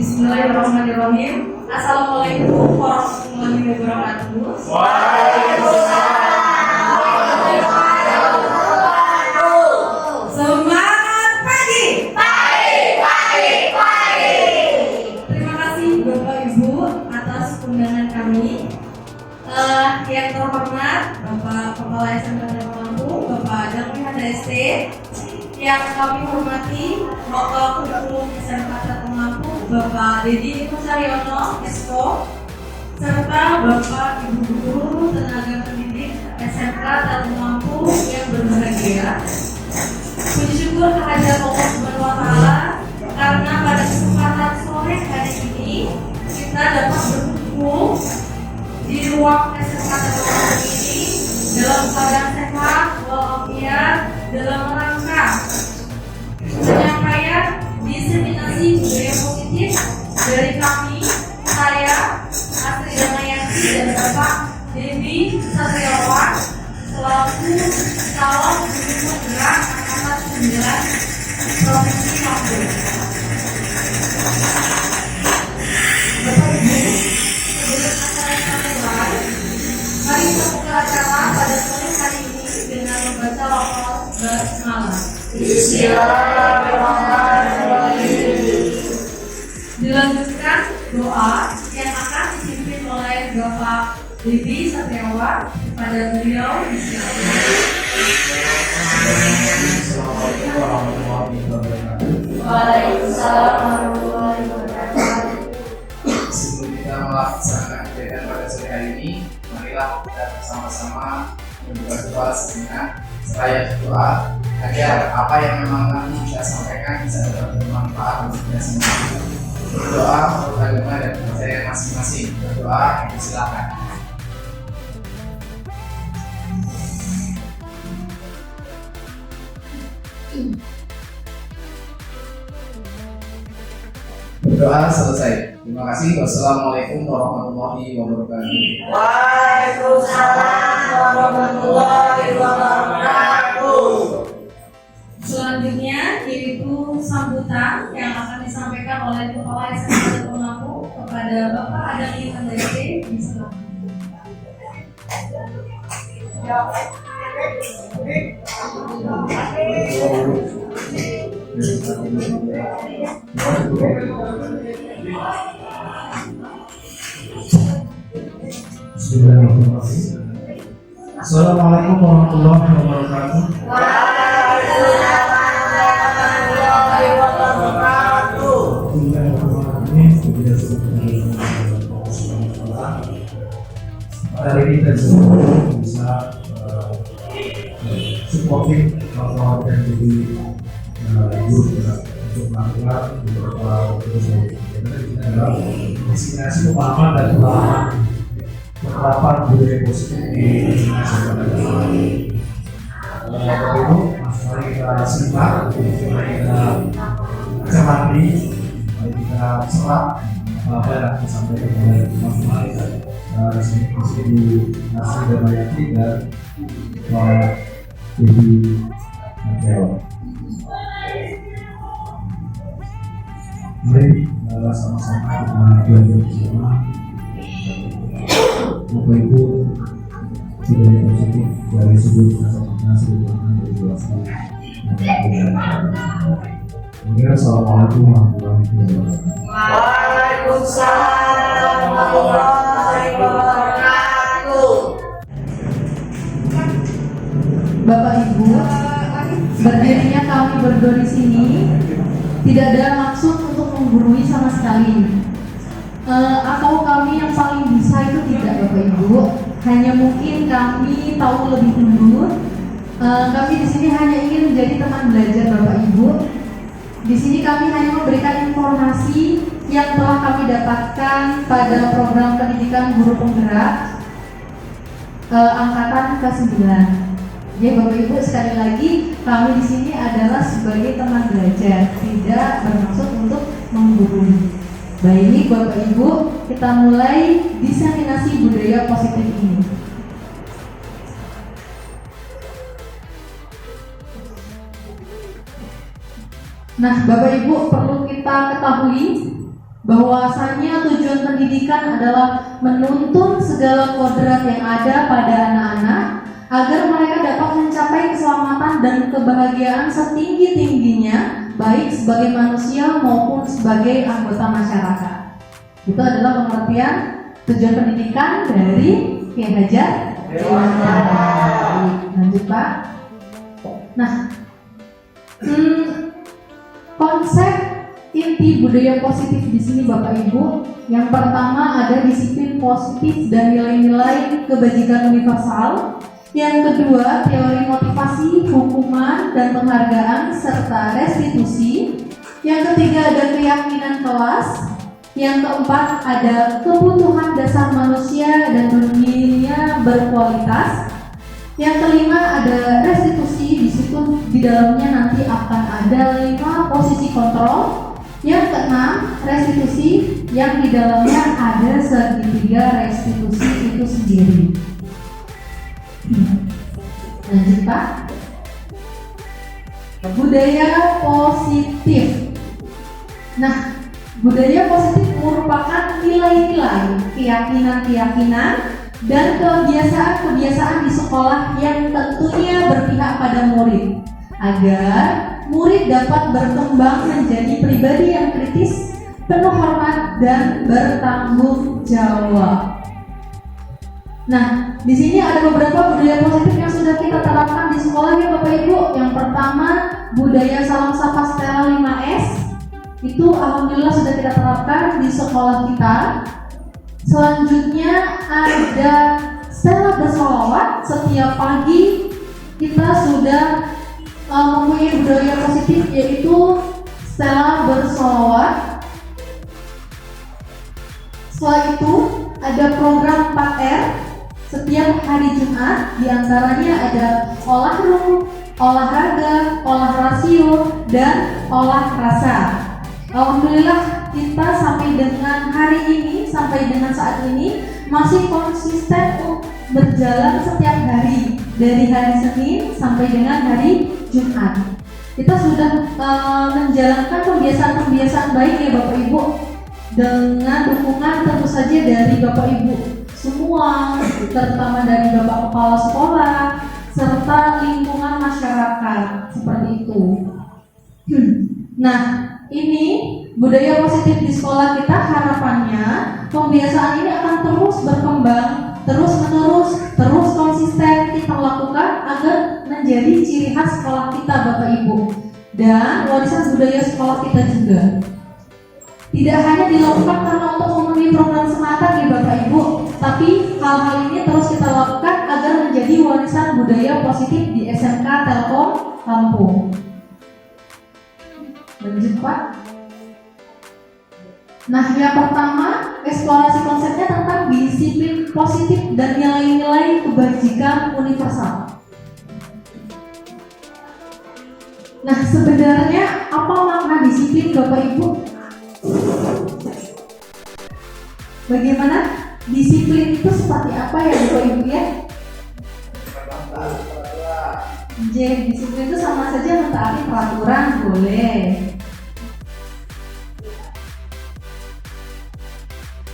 Bismillahirrahmanirrahim. Assalamualaikum warahmatullahi wabarakatuh. Semangat pagi. Terima kasih Bapak Ibu atas undangan kami. Yang terhormat Bapak Kepala SMK Lampung, Bapak Damri HDST. Yang kami hormati Bapak Kurikulum SMK Lampung, Bapak Dedi Musaryono, Esko, serta Bapak Ibu Guru tenaga pendidik SMK Lampung yang berbahagia. Puji syukur kehadirat Allah Subhanahu wa Ta'ala karena pada kesempatan sore hari ini kita dapat berkumpul di ruang SMK Lampung ini dalam keadaan sehat walafiat dalam rangka penyampaian diseminasi budaya positif dari kami, saya Astri Damayanti dan Bapak Devi Satriawan selaku calon guru penggerak angkatan 9 Provinsi Lampung. Bapak Ibu, sebelum acara kami mulai, mari kita buka acara pada sore hari ini dengan membaca lafaz basmalah. Bismillahirrahmanirrahim. Dilanjutkan doa yang akan dipimpin oleh Bapak Devi Satriawan kepada beliau. Waalaikumsalam warahmatullahi wabarakatuh. Sebelum kita melaksanakan kegiatan pada sore hari ini, marilah kita bersama-sama berdoa doa sejenak seraya doa agar apa yang memang nanti kita sampaikan bisa dapat bermanfaat untuk kita semua. Berdoa menurut agama dan kepercayaan masing-masing. Berdoa, silakan. Berdoa selesai. Terima kasih. Wassalamualaikum warahmatullahi wabarakatuh. Waalaikumsalam warahmatullahi wabarakatuh. Selanjutnya yaitu sambutan yang akan disampaikan oleh Kepala SMK Lampung kepada Bapak Adani HDST. Assalamualaikum warahmatullahi wabarakatuh. Hari ini kita bisa supporting atau dan jadi guru untuk melakukan beberapa kegiatan kita adalah destinasi pemahaman dan penerapan budaya positif di masyarakat. Bapak Ibu, mari kita simak, mari kita cermati, mari kita serap apa yang akan disampaikan oleh teman-teman diskusi di Astri Damayanti dan Devi Satriawan. Mari sama-sama kita belajar bersama. Bapak Ibu sudah positif dari seluruh jelaskan. Assalamualaikum warahmatullahi wabarakatuh. Waalaikumsalam warahmatullahi wabarakatuh. Bapak Ibu, berdirinya kami berdua di sini tidak ada maksud untuk menggurui sama sekali. Atau kami yang paling bisa itu tidak, Bapak Ibu. Hanya mungkin kami tahu lebih dulu. Kami di sini hanya ingin menjadi teman belajar, Bapak Ibu. Di sini kami hanya memberikan informasi yang telah kami dapatkan pada program pendidikan guru penggerak angkatan ke-9. Jadi Bapak Ibu, sekali lagi kami di sini adalah sebagai teman belajar, tidak bermaksud untuk menggurui. Baik Bapak Ibu, kita mulai diseminasi budaya positif ini. Nah, Bapak Ibu perlu kita ketahui bahwasanya tujuan pendidikan adalah menuntun segala kodrat yang ada pada anak-anak agar mereka dapat mencapai keselamatan dan kebahagiaan setinggi-tingginya, baik sebagai manusia maupun sebagai anggota masyarakat. Itu adalah pengertian tujuan pendidikan dari Kiai Hajar Dewantara. Lanjut Pak. Nah, konsep inti budaya positif di sini Bapak Ibu, yang pertama ada disiplin positif dan nilai-nilai kebajikan universal. Yang kedua, teori motivasi, hukuman dan penghargaan serta restitusi. Yang ketiga ada keyakinan kelas. Yang keempat ada kebutuhan dasar manusia dan dunia berkualitas. Yang kelima ada restitusi, di situ di dalamnya nanti akan ada 5 posisi kontrol. Yang keenam restitusi, yang di dalamnya ada segitiga restitusi itu sendiri. Lanjut Pak. Budaya positif. Nah, budaya positif merupakan nilai-nilai, keyakinan-keyakinan dan kebiasaan-kebiasaan di sekolah yang tentunya berpihak pada murid agar murid dapat berkembang menjadi pribadi yang kritis, penuh hormat dan bertanggung jawab. Nah, di sini ada beberapa budaya positif yang sudah kita terapkan di sekolah ya Bapak Ibu. Yang pertama, budaya salam sapa Stella 5S. Itu alhamdulillah sudah kita terapkan di sekolah kita. Selanjutnya ada Stella bersolawat. Setiap pagi kita sudah mempunyai budaya positif, yaitu Stella bersolawat. Setelah itu ada program 4R setiap hari Jumat, diantaranya ada olahraga, olah rasio, dan olah rasa. Alhamdulillah kita sampai dengan hari ini, sampai dengan saat ini masih konsisten berjalan setiap hari, dari hari Senin sampai dengan hari Jumat. Kita sudah menjalankan kebiasaan-kebiasaan baik ya Bapak Ibu, dengan dukungan tentu saja dari Bapak Ibu semua, terutama dari Bapak Kepala Sekolah serta lingkungan masyarakat, seperti itu. Nah, ini budaya positif di sekolah kita, harapannya kebiasaan ini akan terus berkembang, terus menerus, terus konsisten kita lakukan agar menjadi ciri khas sekolah kita Bapak Ibu dan warisan budaya sekolah kita juga. Tidak hanya dilakukan karena untuk memenuhi program semata ya Bapak Ibu, tapi hal-hal ini terus kita lakukan agar menjadi warisan budaya positif di SMK Telkom Lampung. Lanjut Pak. Nah, yang pertama, eksplorasi konsepnya tentang disiplin positif dan nilai-nilai kebajikan universal. Nah, sebenarnya apa makna disiplin Bapak Ibu? Bagaimana? Disiplin itu seperti apa ya Bapak Ibu ya? Disiplin itu sama saja mentaati peraturan, boleh.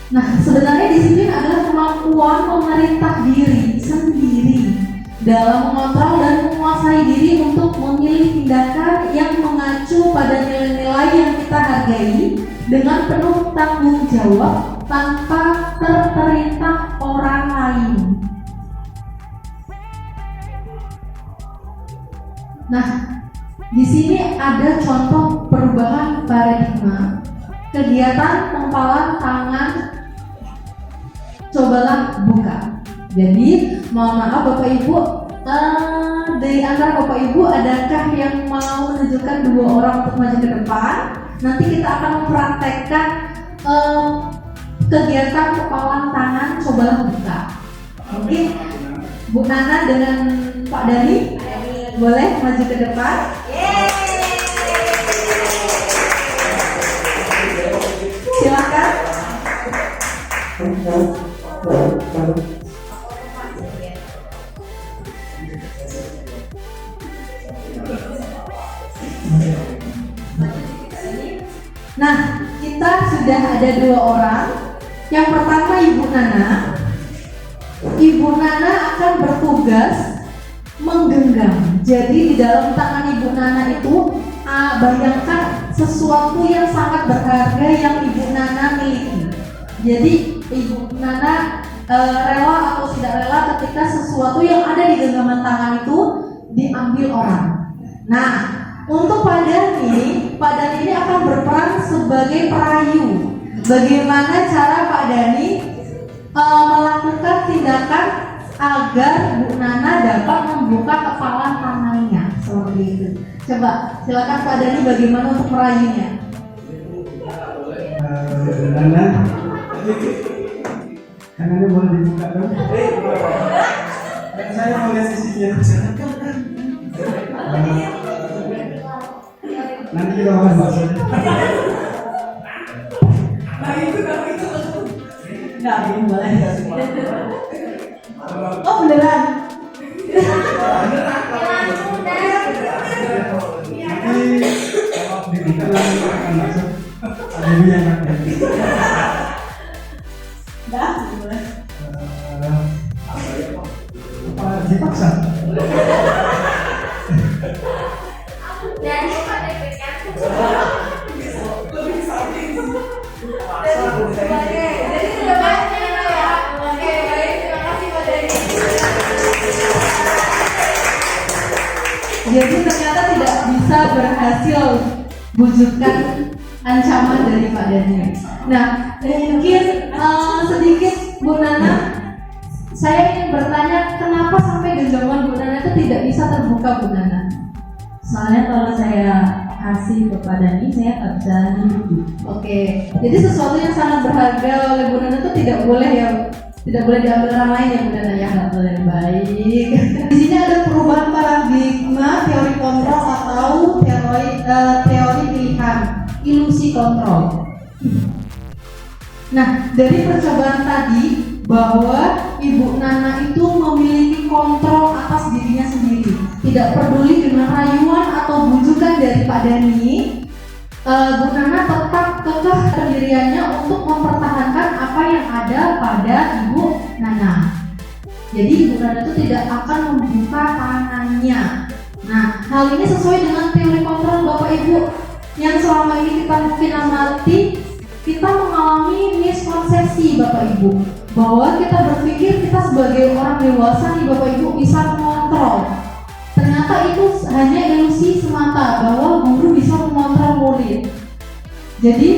Nah, sebenarnya disiplin adalah kemampuan memerintah diri sendiri dalam mengontrol dan menguasai diri untuk memilih tindakan yang mengacu pada nilai-nilai yang kita hargai dengan penuh tanggung jawab tanpa terperintah orang lain. Nah, di sini ada contoh perubahan paradigma kegiatan pempalan tangan. Cobalah buka. Jadi, mohon maaf Bapak Ibu, dari antara Bapak Ibu adakah yang mau menunjukkan 2 orang untuk maju ke depan? Nanti kita akan mempraktekkan kegiatan kepalan tangan cobalah buka. Mungkin Bu Nana dengan Pak Dani boleh maju ke depan. Silakan. Nah, kita sudah sudah ada 2 orang. Yang pertama Ibu Nana. Ibu Nana akan bertugas menggenggam. Jadi di dalam tangan Ibu Nana itu bayangkan sesuatu yang sangat berharga yang Ibu Nana miliki. Jadi Ibu Nana rela atau tidak rela ketika sesuatu yang ada di genggaman tangan itu diambil orang. Nah, untuk Pak Dhani ini akan berperan sebagai perayu. Bagaimana cara Pak Dhani melakukan tindakan agar Bu Nana dapat membuka kepala tangannya seperti itu. Coba silakan Pak Dhani bagaimana untuk merayunya. Bu Nana, tangannya boleh dibuka dong? Saya mau lihat sisinya. Nanti kita akan bahas. Enggak, ini boleh. Oh beneran? Kalau dibuka nanti akan masuk. Ada yang akan. Enggak, boleh. Apa dipaksa? Jadi ternyata tidak bisa berhasil bujukan ancaman dari Pak Dhani. Nah, mungkin sedikit Bu Nana, saya ingin bertanya kenapa sampai genggaman Bu Nana itu tidak bisa terbuka Bu Nana? Soalnya kalau saya kasih ke Pak Dhani, saya nggak bisa hidup. Oke, jadi sesuatu yang sangat berharga oleh Bu Nana itu tidak boleh diambil orang lain ya Bu Nana ya. Nggak boleh. Baik. Di sini ada perubahan paradigma teori kontrol atau teori pilihan ilusi kontrol. Nah, dari percobaan tadi bahwa Ibu Nana itu memiliki kontrol atas dirinya sendiri, tidak peduli dengan rayuan atau bujukan dari Pak Dhani. Bu Nana tetap kekeh pendiriannya untuk mempertahankan apa yang ada pada Ibu Nana. Jadi Ibu Nana itu tidak akan membuka tangannya. Nah, hal ini sesuai dengan teori kontrol Bapak Ibu yang selama ini kita mungkin amati. Kita mengalami miskonsepsi Bapak Ibu bahwa kita berpikir kita sebagai orang dewasa nih Bapak Ibu bisa mengontrol. Ternyata itu hanya ilusi semata bahwa guru bisa mengontrol murid. Jadi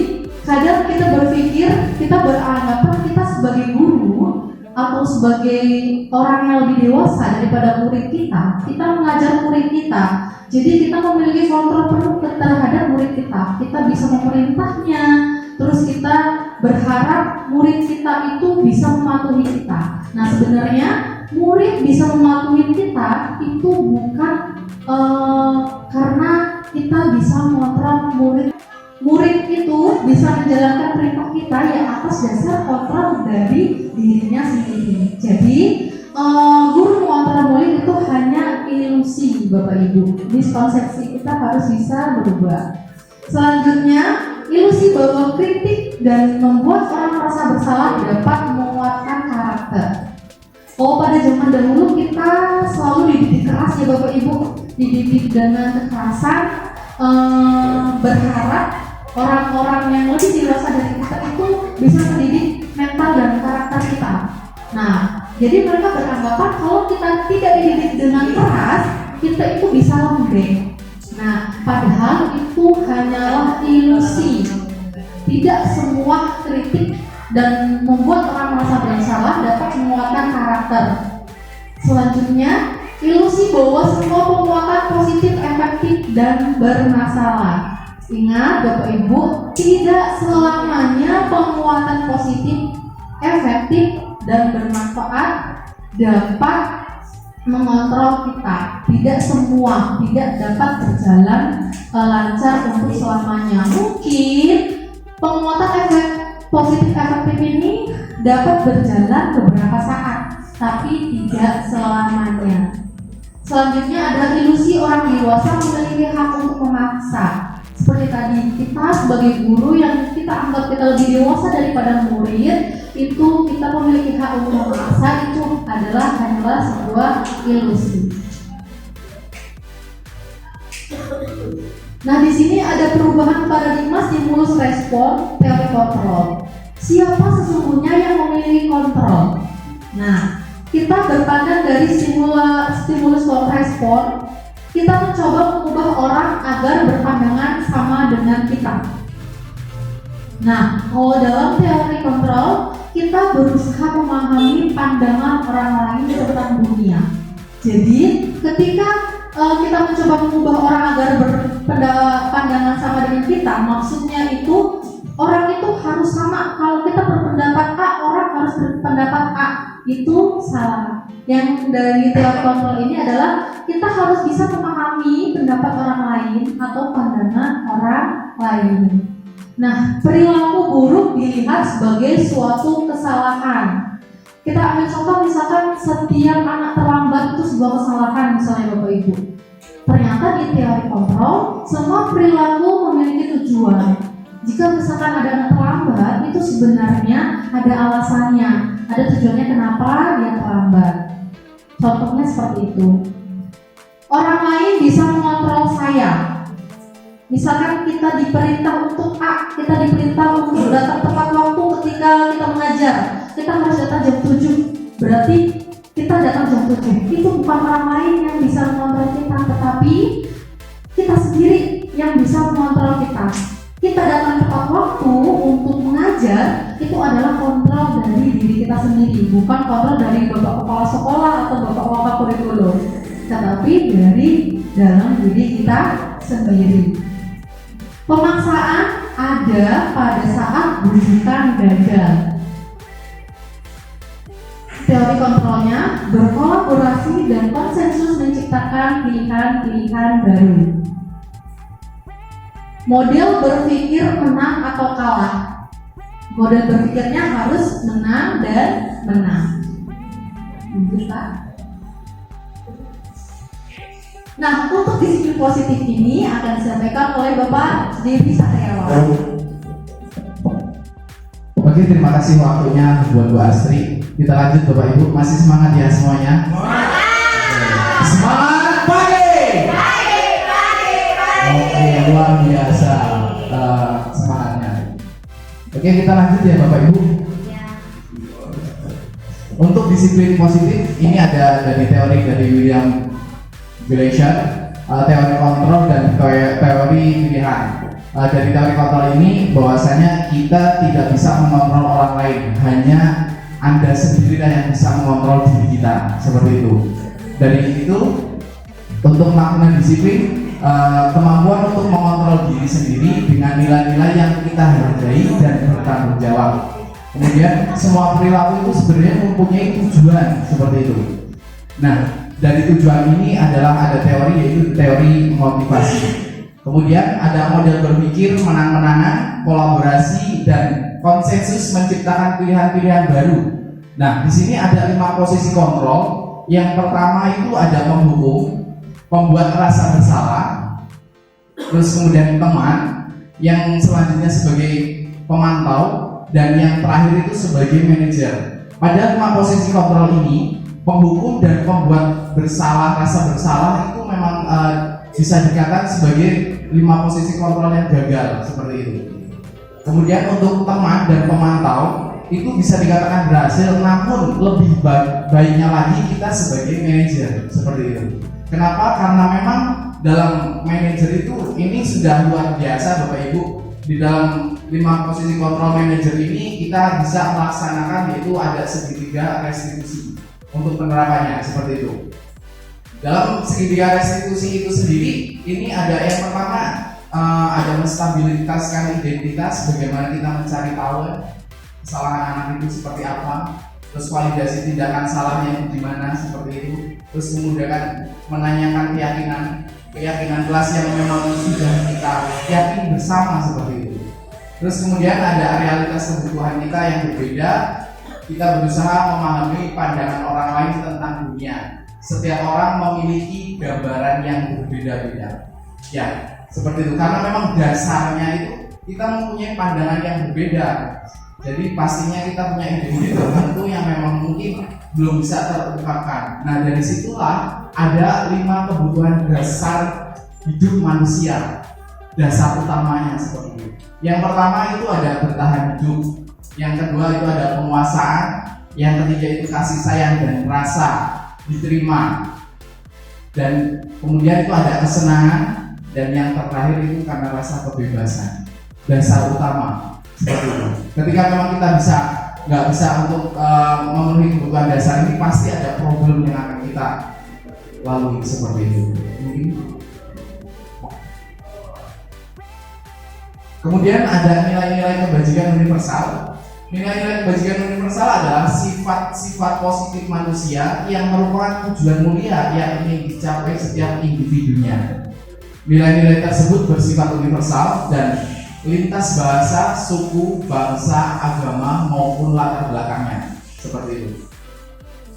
kadang kita berpikir, kita beranggapan kita sebagai guru atau sebagai orang yang lebih dewasa daripada murid kita mengajar murid kita. Jadi kita memiliki kontrol penuh terhadap murid kita. Kita bisa memerintahnya, terus kita berharap murid kita itu bisa mematuhi kita. Nah, sebenarnya murid bisa mematuhi kita itu bukan karena kita bisa mengontrol murid. Murid itu bisa menjalankan perintah kita ya atas dasar kontrol dari dirinya sendiri. Jadi guru mengontrol murid itu hanya ilusi Bapak Ibu. Miskonsepsi kita harus bisa berubah. Selanjutnya, ilusi bahwa kritik dan membuat orang merasa bersalah dapat menguatkan karakter. Oh, pada zaman dahulu kita selalu dididik keras ya Bapak Ibu, dididik dengan kekerasan, berharap orang-orang yang lebih dewasa dari kita itu bisa mendidik mental dan karakter kita. Nah, jadi mereka beranggapan kalau kita tidak dididik dengan keras, kita itu bisa lembek. Nah, padahal itu hanyalah ilusi. Tidak semua kritik dan membuat orang merasa bersalah dapat menguatkan karakter. Selanjutnya, ilusi bahwa semua penguatan positif, efektif, dan bermasalah. Ingat Bapak Ibu, tidak selamanya penguatan positif, efektif, dan bermanfaat dapat mengontrol kita. Tidak semua tidak dapat berjalan lancar untuk selamanya. Mungkin penguatan positif efektif ini dapat berjalan beberapa saat, tapi tidak selamanya. Selanjutnya adalah ilusi orang dewasa memiliki hak untuk untuk memaksa. Seperti tadi, kita sebagai guru yang kita anggap kita lebih dewasa daripada murid, itu kita memiliki hak untuk memaksa, itu hanyalah sebuah ilusi. Nah, di sini ada perubahan paradigma stimulus respon teori kontrol. Siapa sesungguhnya yang memiliki kontrol? Nah, kita berpandang dari stimulus respon. Kita mencoba mengubah orang agar berpandangan sama dengan kita. Nah, kalau dalam teori kontrol, kita berusaha memahami pandangan orang lain tentang dunia. Jadi, ketika kita mencoba mengubah orang agar berpandangan sama dengan kita, maksudnya itu orang itu harus sama. Kalau kita berpendapat A, orang harus berpendapat A. Itu salah. Yang dari teori kontrol ini adalah kita harus bisa memahami pendapat orang lain atau pandangan orang lain. Nah, perilaku buruk dilihat sebagai suatu kesalahan. Kita ambil contoh, misalkan setiap anak terlambat itu sebuah kesalahan, misalnya Bapak Ibu. Ternyata di teori kontrol, semua perilaku memiliki tujuan. Jika misalkan ada anak terlambat, itu sebenarnya ada alasannya, ada tujuannya kenapa dia terlambat. Contohnya seperti itu. Orang lain bisa mengontrol saya. Misalkan kita diperintah untuk A, kita diperintah untuk datang tepat waktu ketika kita mengajar. Kita harus datang jam 7. Berarti kita datang jam 7. Itu bukan orang lain yang bisa mengontrol kita, tetapi kita sendiri yang bisa mengontrol kita. Kita datang tepat waktu untuk mengajar, itu adalah kontrol dari diri kita sendiri, bukan kontrol dari bapak kepala sekolah atau bapak kurikulum, tetapi dari dalam diri kita sendiri. Pemaksaan ada pada saat bujukan gagal. Teori kontrolnya berkolaborasi dan konsensus menciptakan pilihan-pilihan baru. Model berpikir menang atau kalah. Model berpikirnya harus menang dan menang. Nah, untuk disiplin positif ini akan disampaikan oleh Bapak Devi Satriawan. Oke, terima kasih waktunya buat Bu Astri. Kita lanjut Bapak Ibu, masih semangat ya semuanya? Semangat pagi! Oke, luar biasa semangatnya. Oke, kita lanjut ya Bapak Ibu. Untuk disiplin positif, ini ada dari teori dari William Glasser, teori kontrol dan teori pilihan. Dari teori kontrol ini bahwasanya kita tidak bisa mengontrol orang lain, hanya Anda sendiri yang bisa mengontrol diri kita, seperti itu. Dari itu, untuk melakukan disiplin, kemampuan untuk mengontrol diri sendiri dengan nilai-nilai yang kita hargai dan bertanggung jawab. Kemudian semua perilaku itu sebenarnya mempunyai tujuan, seperti itu. Nah, dari tujuan ini adalah ada teori, yaitu teori motivasi. Kemudian ada model berpikir menang-menangan, kolaborasi, dan konsensus menciptakan pilihan-pilihan baru. Nah, di sini ada 5 posisi kontrol. Yang pertama itu ada menghukum, membuat rasa bersalah, terus kemudian teman, yang selanjutnya sebagai pemantau, dan yang terakhir itu sebagai manajer. Pada 5 posisi kontrol ini, penghukum dan pembuat rasa bersalah itu memang bisa dikatakan sebagai 5 posisi kontrol yang gagal, seperti itu. Kemudian untuk teman dan pemantau itu bisa dikatakan berhasil, namun lebih baiknya lagi kita sebagai manajer, seperti itu. Kenapa? Karena memang dalam manajer itu ini sudah luar biasa Bapak Ibu. Di dalam 5 posisi kontrol manajer ini kita bisa melaksanakan, yaitu ada segitiga restitusi untuk penerapannya, seperti itu. Dalam segitiga restitusi itu sendiri, ini ada yang pertama, ada menstabilitaskan identitas, bagaimana kita mencari tahu kesalahan anak itu seperti apa, terus validasi tindakan salahnya itu di mana, seperti itu. Terus kemudian menanyakan keyakinan kelas yang memang sudah kita yakin bersama, seperti itu. Terus kemudian ada realitas kebutuhan kita yang berbeda. Kita berusaha memahami pandangan orang lain tentang dunia. Setiap orang memiliki gambaran yang berbeda-beda. Ya, seperti itu. Karena memang dasarnya itu kita mempunyai pandangan yang berbeda. Jadi pastinya kita punya ide-ide tertentu yang memang mungkin belum bisa terungkapkan. Nah, dari situlah ada 5 kebutuhan dasar hidup manusia. Dasar utamanya seperti itu. Yang pertama itu ada bertahan hidup. Yang kedua itu ada penguasaan. Yang ketiga itu kasih sayang dan rasa diterima. Dan kemudian itu ada kesenangan. Dan yang terakhir itu karena rasa kebebasan. Dasar utama seperti itu. Ketika memang kita nggak bisa untuk memenuhi kebutuhan dasar ini, pasti ada problem yang akan kita lalui seperti itu. Kemudian ada nilai-nilai kebajikan universal. Nilai-nilai kebajikan universal adalah sifat-sifat positif manusia yang merupakan tujuan mulia yang ingin dicapai setiap individunya. Nilai-nilai tersebut bersifat universal dan lintas bahasa, suku, bangsa, agama maupun latar belakangnya. Seperti itu.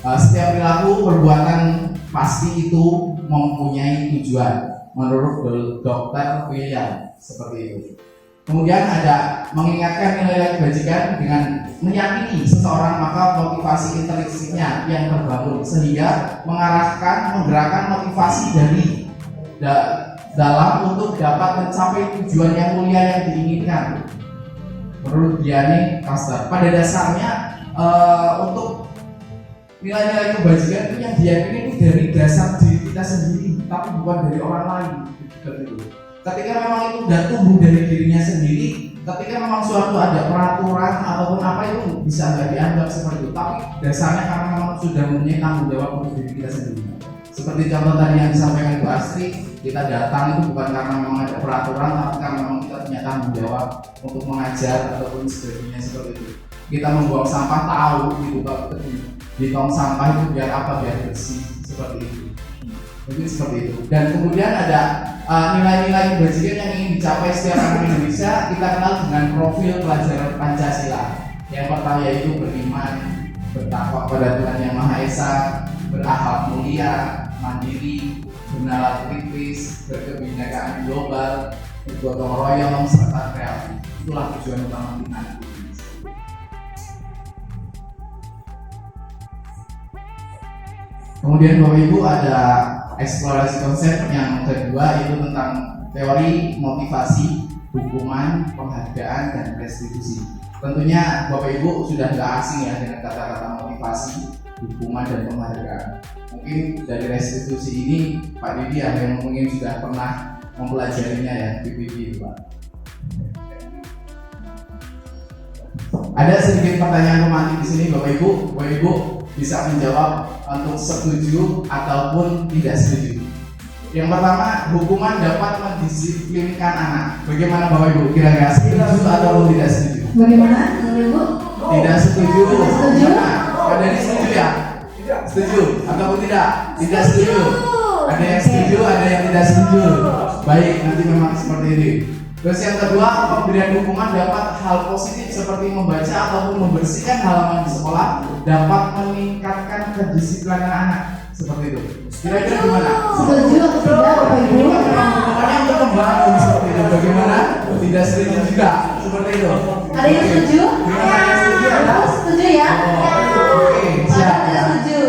Setiap perilaku perbuatan pasti itu mempunyai tujuan menurut Dr. William. Seperti itu. Kemudian ada mengingatkan nilai kebajikan dengan meyakini seseorang, maka motivasi inteliksinya yang terbangun sehingga menggerakkan motivasi dari dalam untuk dapat mencapai tujuan yang mulia yang diinginkan. Menurut Diane Castor, pada dasarnya untuk nilai-nilai kebajikan itu yang diyakini itu dari dasar diri kita sendiri, tapi bukan dari orang lain. Ketika memang itu sudah tumbuh dari dirinya sendiri, ketika memang suatu ada peraturan ataupun apa itu bisa nggak dianggap seperti itu, tapi dasarnya karena memang sudah mempunyai tanggung jawab untuk diri kita sendiri. Seperti contoh tadi yang disampaikan Bu Astri, kita datang itu bukan karena memang ada peraturan, tapi karena memang kita punya tanggung jawab untuk mengajar ataupun sebagainya seperti itu. Kita membuang sampah tahu gitu, kalau di tong sampah itu biar apa, biar bersih seperti itu. Mungkin seperti itu. Dan kemudian ada nilai-nilai kebajikan yang ingin dicapai setiap orang Indonesia. Kita kenal dengan profil pelajaran Pancasila. Yang pertama yaitu beriman, bertakwa kepada Tuhan Yang Maha Esa, berakhlak mulia, mandiri, bernalar kritis, berkebinekaan global, bergotong royong, serta kreatif. Itulah tujuan utama kita. Kemudian Bapak Ibu ada eksplorasi konsep yang kedua, itu tentang teori motivasi, hukuman, penghargaan, dan restitusi. Tentunya Bapak Ibu sudah nggak asing ya dengan kata-kata motivasi, hukuman, dan penghargaan. Mungkin dari restitusi ini Pak Didi ada yang mungkin sudah pernah mempelajarinya ya, PPP Pak. Ada sedikit pertanyaan romantik di sini Bapak Ibu bisa menjawab untuk setuju ataupun tidak setuju. Yang pertama, hukuman dapat mendisiplinkan anak. Bagaimana Bapak Ibu? Kira-kira setuju ataupun tidak setuju? Bagaimana, Bapak Ibu? Tidak setuju. Setuju? Ada yang setuju ya? Setuju ataupun tidak? Tidak setuju. Ada yang setuju, ada yang tidak setuju. Baik, nanti memang seperti ini. Terus yang kedua, pemberian hukuman dapat hal positif seperti membaca ataupun membersihkan halaman di sekolah, dapat meningkatkan kedisiplinan anak. Seperti itu. Kira-kira gimana? Setuju atau tidak, Bapak Ibu? Hukumannya untuk membangun seperti itu. Bagaimana? Tidak setuju juga. Seperti itu. Ada yang setuju? Yang setuju ada? Setuju ya? Oke, siap. Tidak setuju.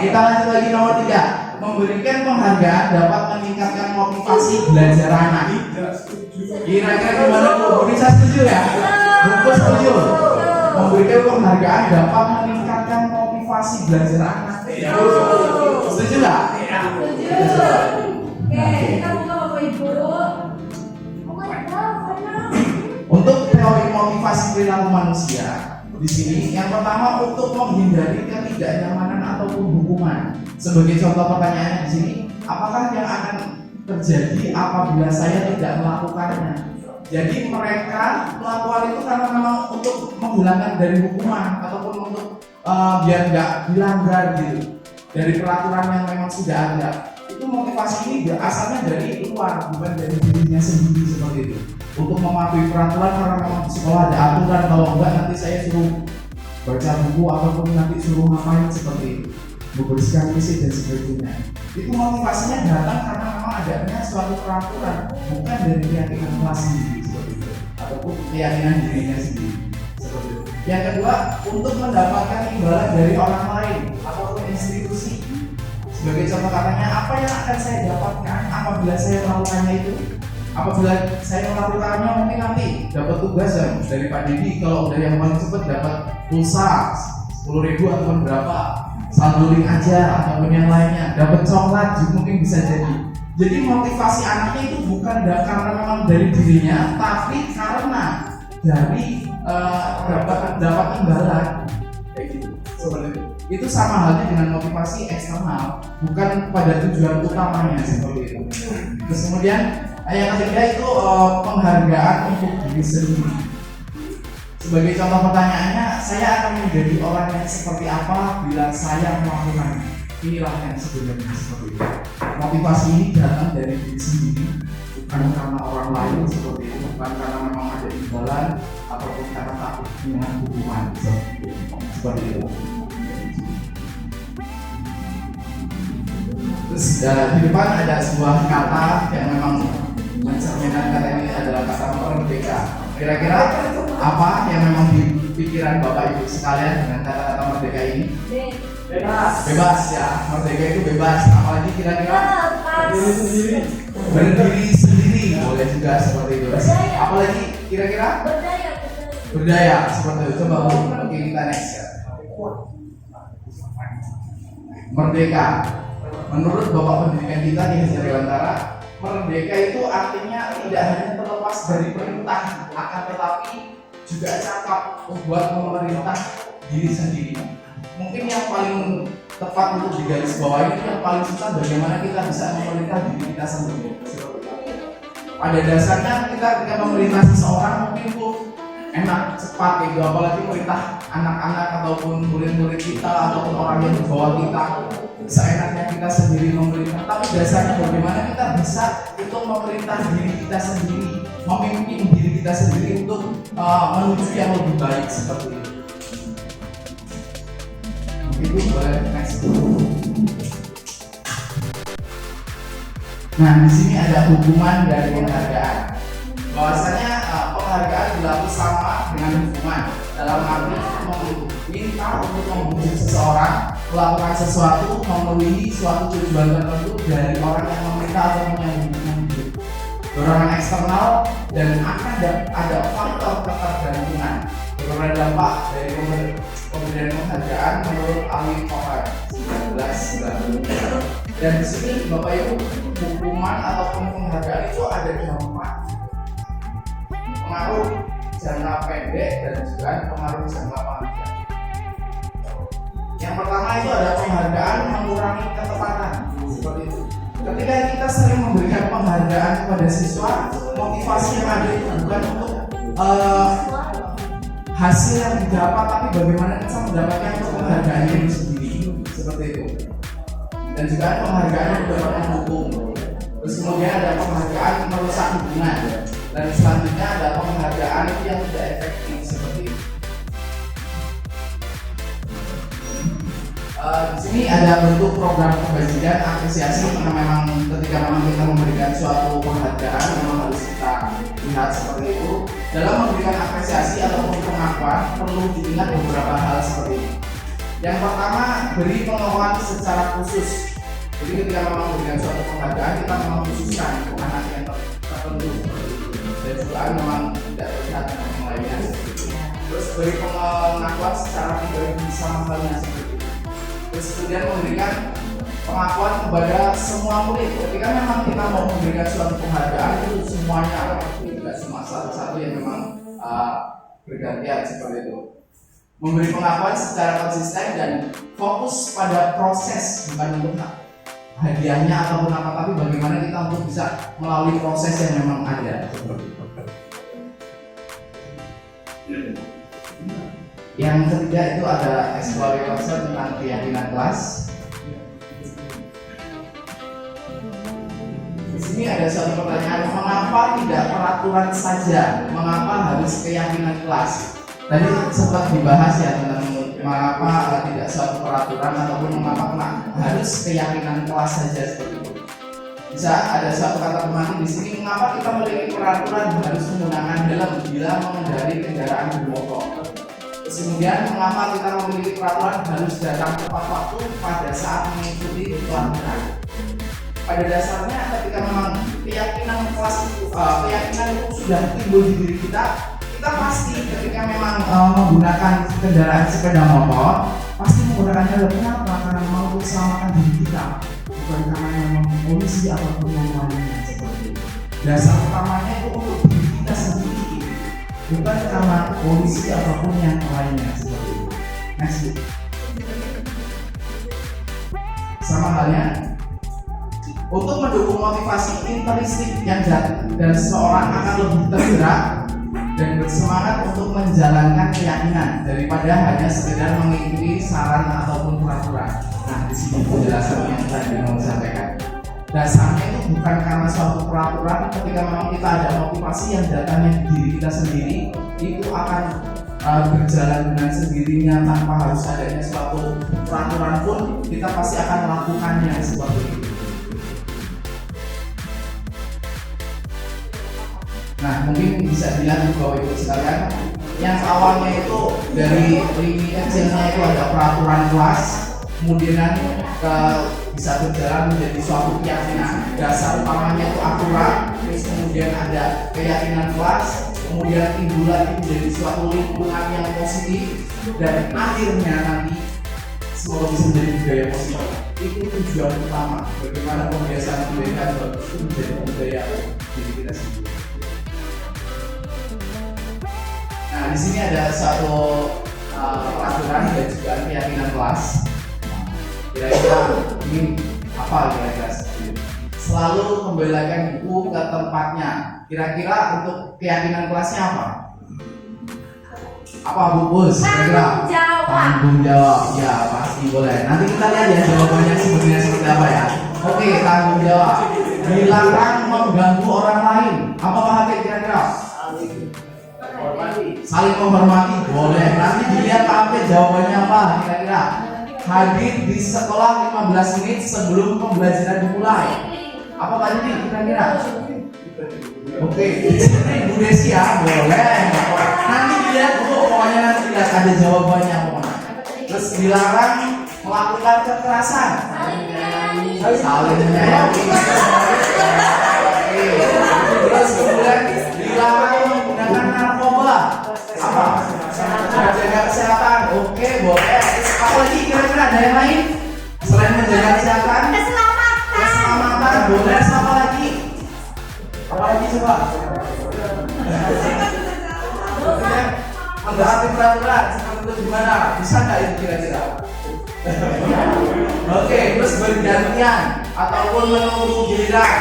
Kita lanjut lagi nomor 3. Memberikan penghargaan dapat meningkatkan motivasi belajar anak. Kira-kira gimana Bu? Bisa setuju ya? Bu setuju. Memberikan penghargaan dapat meningkatkan motivasi belajar anak. Setuju nggak? Setuju. Oke, kita buka Bapak Ibu. Untuk teori motivasi perilaku manusia, di sini yang pertama untuk menghindari ketidaknyamanan ataupun hukuman. Sebagai contoh pertanyaannya di sini, apakah yang akan terjadi apabila saya tidak melakukannya? Jadi mereka melakukan itu karena memang untuk menghilangkan dari hukuman ataupun untuk biar nggak dilanggar gitu dari peraturan yang memang sudah ada. Itu motivasi ini asalnya dari luar, bukan dari dirinya sendiri seperti itu. Untuk mematuhi peraturan karena memang di sekolah ada aturan, kalau enggak nanti saya suruh baca buku ataupun nanti suruh ngapain seperti itu. membersihkan fisik dan sebagainya. Itu motivasinya datang karena memang adanya suatu peraturan, bukan dari keyakinan kelas sendiri seperti itu, ataupun keyakinan dirinya sendiri seperti itu. Yang kedua, untuk mendapatkan imbalan dari orang lain ataupun institusi. Sebagai contoh katanya, apa yang akan saya dapatkan apabila saya melakukannya itu? Apabila saya melakukannya mungkin nanti dapat tugas dari Pak Didi, kalau udah yang paling cepat dapat pulsa 10.000 ataupun berapa, saldo link aja ataupun yang lainnya, dapat coklat juga mungkin bisa jadi. Jadi motivasi anaknya itu bukan karena memang dari dirinya, tapi karena dari dapat imbalan kayak gitu. Seperti itu. Itu sama halnya dengan motivasi eksternal, bukan pada tujuan utamanya seperti itu. Terus kemudian yang ketiga itu penghargaan untuk diri sendiri. Sebagai contoh pertanyaannya, saya akan menjadi orang yang seperti apa bila saya melakukan inilah yang sebenarnya seperti itu. Motivasi ini datang dari diri sendiri, bukan karena orang lain seperti itu, bukan karena memang ada imbalan ataupun karena takut dengan hukuman seperti itu. Terus di depan ada sebuah kata yang memang mencerminkan kata ini adalah kata merdeka. Kira-kira apa yang memang di pikiran Bapak Ibu sekalian dengan kata-kata merdeka ini? Bebas ya, merdeka itu bebas. Apalagi kira-kira berdiri sendiri boleh juga seperti itu. Apalagi kira-kira berdaya seperti itu. Coba mungkin kita next ya. Merdeka. Menurut Bapak Pendidikan kita di Hajar Dewantara, merdeka itu artinya tidak hanya terlepas dari perintah, akan tetapi juga cakap membuat memerintah diri sendiri. Mungkin yang paling tepat untuk digarisbawahi itu yang paling susah bagaimana kita bisa memerintah diri kita sendiri. Pada dasarnya kita ketika memerintah seseorang mungkin itu enak, cepat gitu, apalagi perintah anak-anak ataupun murid-murid kita ataupun orang yang di bawah kita, seenaknya kita sendiri memerintah. Tapi dasarnya bagaimana kita bisa itu memerintah diri kita sendiri, memimpin diri kita sendiri untuk menuju yang lebih baik seperti itu. Itu boleh next. Nah, di sini ada hukuman dari penghargaan. Bahwasanya penghargaan berlaku sama dengan hukuman, dalam arti meminta untuk membujuk seseorang melakukan sesuatu, memenuhi suatu tujuan tertentu dari orang yang meminta atau membujuk. Dorongan eksternal dan akan ada faktor ketergantungan. Beberapa dampak dari pemberian penghargaan menurut ahli Kohar 1990. Dan di sini Bapak Ibu, hukuman ataupun penghargaan itu ada dampak pengaruh jangka pendek dan juga pengaruh jangka panjang. Yang pertama itu ada penghargaan mengurangi ketepatan seperti itu. Ketika kita sering memberikan penghargaan kepada siswa, motivasi yang ada itu bukan untuk hasil yang didapat, tapi bagaimana kita mendapatkan penghargaan itu sendiri seperti itu. Dan juga penghargaan yang berdasarkan hukum. Terus kemudian ada penghargaan merusak hubungan. Dan selanjutnya ada penghargaan yang tidak efektif seperti itu. Di sini ada bentuk program kebajikan apresiasi karena memang ketika kita memberikan suatu penghargaan memang harus kita lihat seperti itu. Dalam memberikan apresiasi ataupun pengakuan perlu diingat beberapa hal seperti ini. Yang pertama, beri pengakuan secara khusus. Jadi ketika memang memberikan suatu penghargaan kita memang khususkan anak yang tertentu dan juga memang tidak terlihat dengan yang lainnya. Terus beri pengakuan secara pribadi sama halnya seperti itu. Terus kemudian memberikan pengakuan kepada semua murid. Ketika memang kita mau memberikan suatu penghargaan itu semuanya, tidak cuma satu-satu yang memang bergantian seperti itu. Memberi pengakuan secara konsisten dan fokus pada proses, bukan untuk hadiahnya ataupun apa, tapi bagaimana kita untuk bisa melalui proses yang memang ada. Yang ketiga itu ada eksplorasi tentang keyakinan kelas. Di sini ada suatu pertanyaan, mengapa tidak peraturan saja? Mengapa harus keyakinan kelas? Tadi sempat dibahas ya tentang mengapa tidak suatu peraturan ataupun mengapa harus keyakinan kelas saja seperti itu. Bisa ada suatu kata pemantik di sini, mengapa kita memiliki peraturan harus menggunakan helm bila mengendarai kendaraan bermotor. Terus kemudian mengapa kita memiliki peraturan harus datang tepat waktu pada saat mengikuti pelatihan. Pada dasarnya ketika memang keyakinan kelas itu, keyakinan itu sudah timbul di diri kita pasti ketika memang menggunakan kendaraan sepeda motor pasti menggunakan helm. Kenapa? Karena mau keselamatan diri kita, bukan karena memang polisi ataupun yang lainnya seperti itu. Dasar utamanya itu untuk diri kita sendiri, bukan karena polisi ataupun yang lainnya seperti itu. Next. Sama halnya untuk mendukung motivasi intrinsik yang jatuh dan seseorang akan lebih tergerak dan bersemangat untuk menjalankan keyakinan daripada hanya sekedar mengikuti saran ataupun peraturan. Nah, di sini penjelasan yang tadi mau sampaikan. Dasarnya itu bukan karena suatu peraturan, ketika memang kita ada motivasi yang datangnya di diri kita sendiri, itu akan berjalan dengan sendirinya tanpa harus adanya suatu peraturan pun kita pasti akan melakukannya seperti itu. Nah, mungkin bisa dilihat Bapak Ibu sekalian, yang awalnya itu dari lini kecilnya itu ada peraturan kelas, kemudian bisa berjalan menjadi suatu keyakinan. Dasar utamanya itu aturan, terus kemudian ada keyakinan kelas, kemudian timbul lagi menjadi suatu lingkungan yang positif, dan akhirnya nanti semoga bisa menjadi budaya positif. Itu tujuan utama, bagaimana pembiasaan budaya itu menjadi budaya diri kita sendiri. Nah, di sini ada satu peraturan dan juga keyakinan kelas. Kira-kira ini apa kira-kira? Selalu kembalikan buku ke tempatnya. Kira-kira untuk keyakinan kelasnya apa? Apa Bu Bus? Kira-kira? Tanggung jawab. Ya, pasti boleh. Nanti kita lihat ya jawabannya sebenarnya seperti apa ya. Oke, tanggung jawab. Dilarang mengganggu orang lain. Apa Pak Habib kira-kira? Saling menghormati, boleh. Nanti dilihat Pak Habib jawabannya apa kira-kira. Hadir di sekolah 15 menit sebelum pembelajaran dimulai. Apa Pak Yudi kira-kira? Oke, Bu Desi ya, boleh. Nanti dilihat pokoknya nanti lihat ada jawabannya pokoknya. Terus dilarang melakukan kekerasan. Saling menyayangi. Terus kemudian dilarang menggunakan narkoba. Apa? Menjaga kesehatan. Oke, boleh. Apalagi kira-kira ada yang lain selain menjaga kesehatan? Keselamatan. Boleh. Apa lagi? Apa lagi coba? Mentaati peraturan seperti itu gimana? Bisa nggak itu kira-kira? Oke, terus bergantian ataupun menunggu giliran.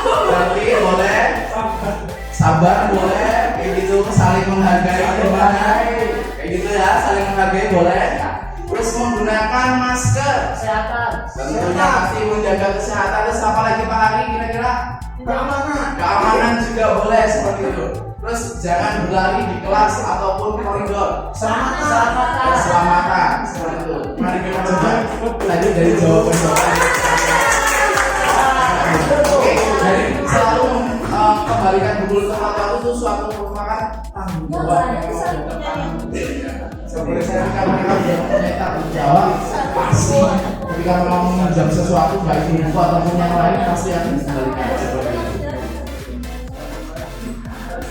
Berarti boleh. Sabar boleh, kayak gitu. Saling menghargai gimana? Kayak gitu ya, saling menghargai boleh. Terus menggunakan masker kesehatan. Tentunya pasti menjaga kesehatan. Terus apa lagi Pak Hari kira-kira? Keamanan juga boleh seperti itu. Terus jangan berlari di kelas ataupun koridor. Keselamatan seperti itu. Mari kita coba tadi dari jawaban. Oke, jadi selalu kembalikan buku tempat waktu itu suatu merupakan tanggung jawab. Seperti ketika mereka punya tanggung jawab, pasti ketika mau meminjam sesuatu baik buku ataupun yang lain pasti akan dikembalikan seperti itu.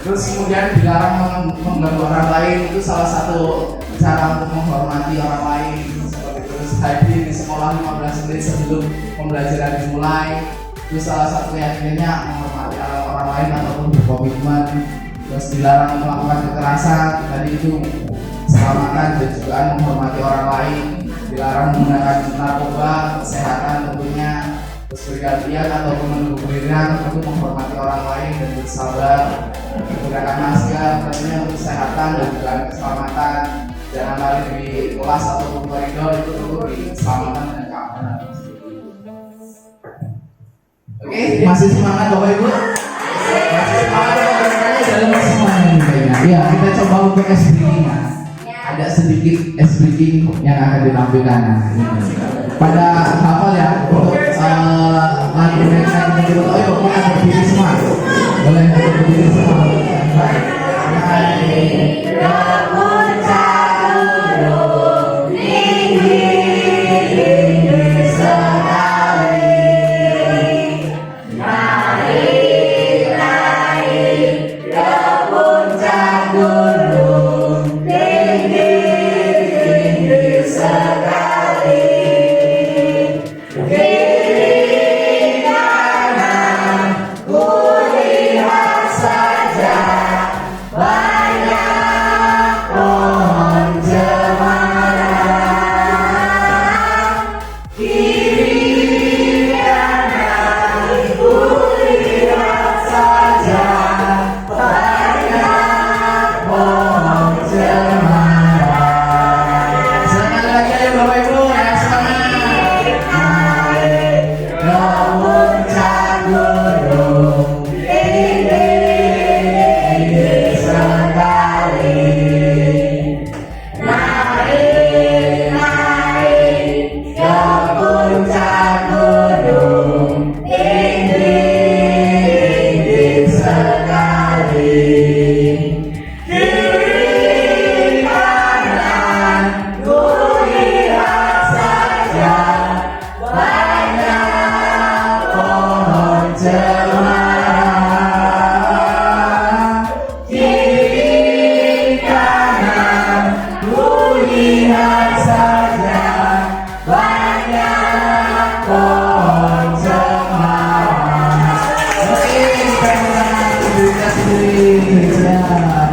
Terus kemudian dilarang mengganggu orang lain, itu salah satu cara untuk menghormati orang lain seperti itu. Terus hadir di sekolah 15 menit sebelum pembelajaran dimulai, itu salah satu keyakinannya menghormati orang lain ataupun berkomitmen. Terus dilarang melakukan kekerasan, tadi itu keselamatan dan juga menghormati orang lain. Dilarang menggunakan narkoba, kesehatan tentunya. Terus bergantian ataupun menunggu giliran untuk menghormati orang lain dan bersabar. Menggunakan masker tentunya untuk kesehatan dan juga keselamatan. Jangan lari di kelas ataupun koridor, itu untuk keselamatan dan keamanan. Oke, masih semangat Bapak Ibu? Masih semangat Bapak Ibu dalam semuanya ini kayaknya. Ya, kita coba untuk SBI-nya. ada sedikit breaking yang akan ditampilkan. Pada hafal ya untuk lagu next yang kita yuk kita berdiri semua. Boleh berdiri semua. Baik.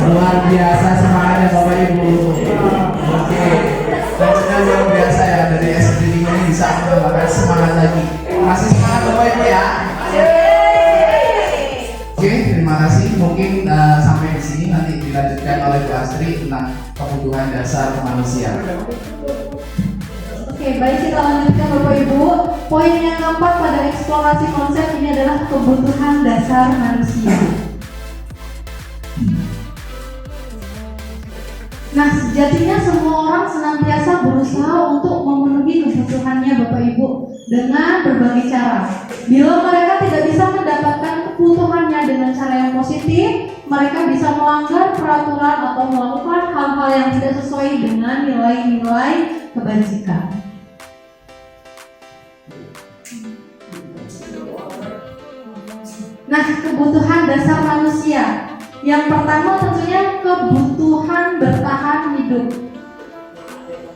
Luar biasa semangatnya Bapak Ibu. Oke, dan luar biasa ya dari SD ini bisa menambahkan semangat lagi. Masih semangat Bapak Ibu ya. Oke, terima kasih. Mungkin sampai di sini nanti dilanjutkan oleh Bu Astri tentang kebutuhan dasar manusia. Oke, baik, kita lanjutkan Bapak Ibu. Poin yang keempat pada eksplorasi konsep ini adalah kebutuhan dasar manusia. Nah, sejatinya semua orang senantiasa berusaha untuk memenuhi kebutuhannya Bapak Ibu dengan berbagai cara. Bila mereka tidak bisa mendapatkan kebutuhannya dengan cara yang positif, mereka bisa melanggar peraturan atau melakukan hal-hal yang tidak sesuai dengan nilai-nilai kebajikan. Nah, kebutuhan dasar manusia. Yang pertama tentunya kebutuhan bertahan hidup.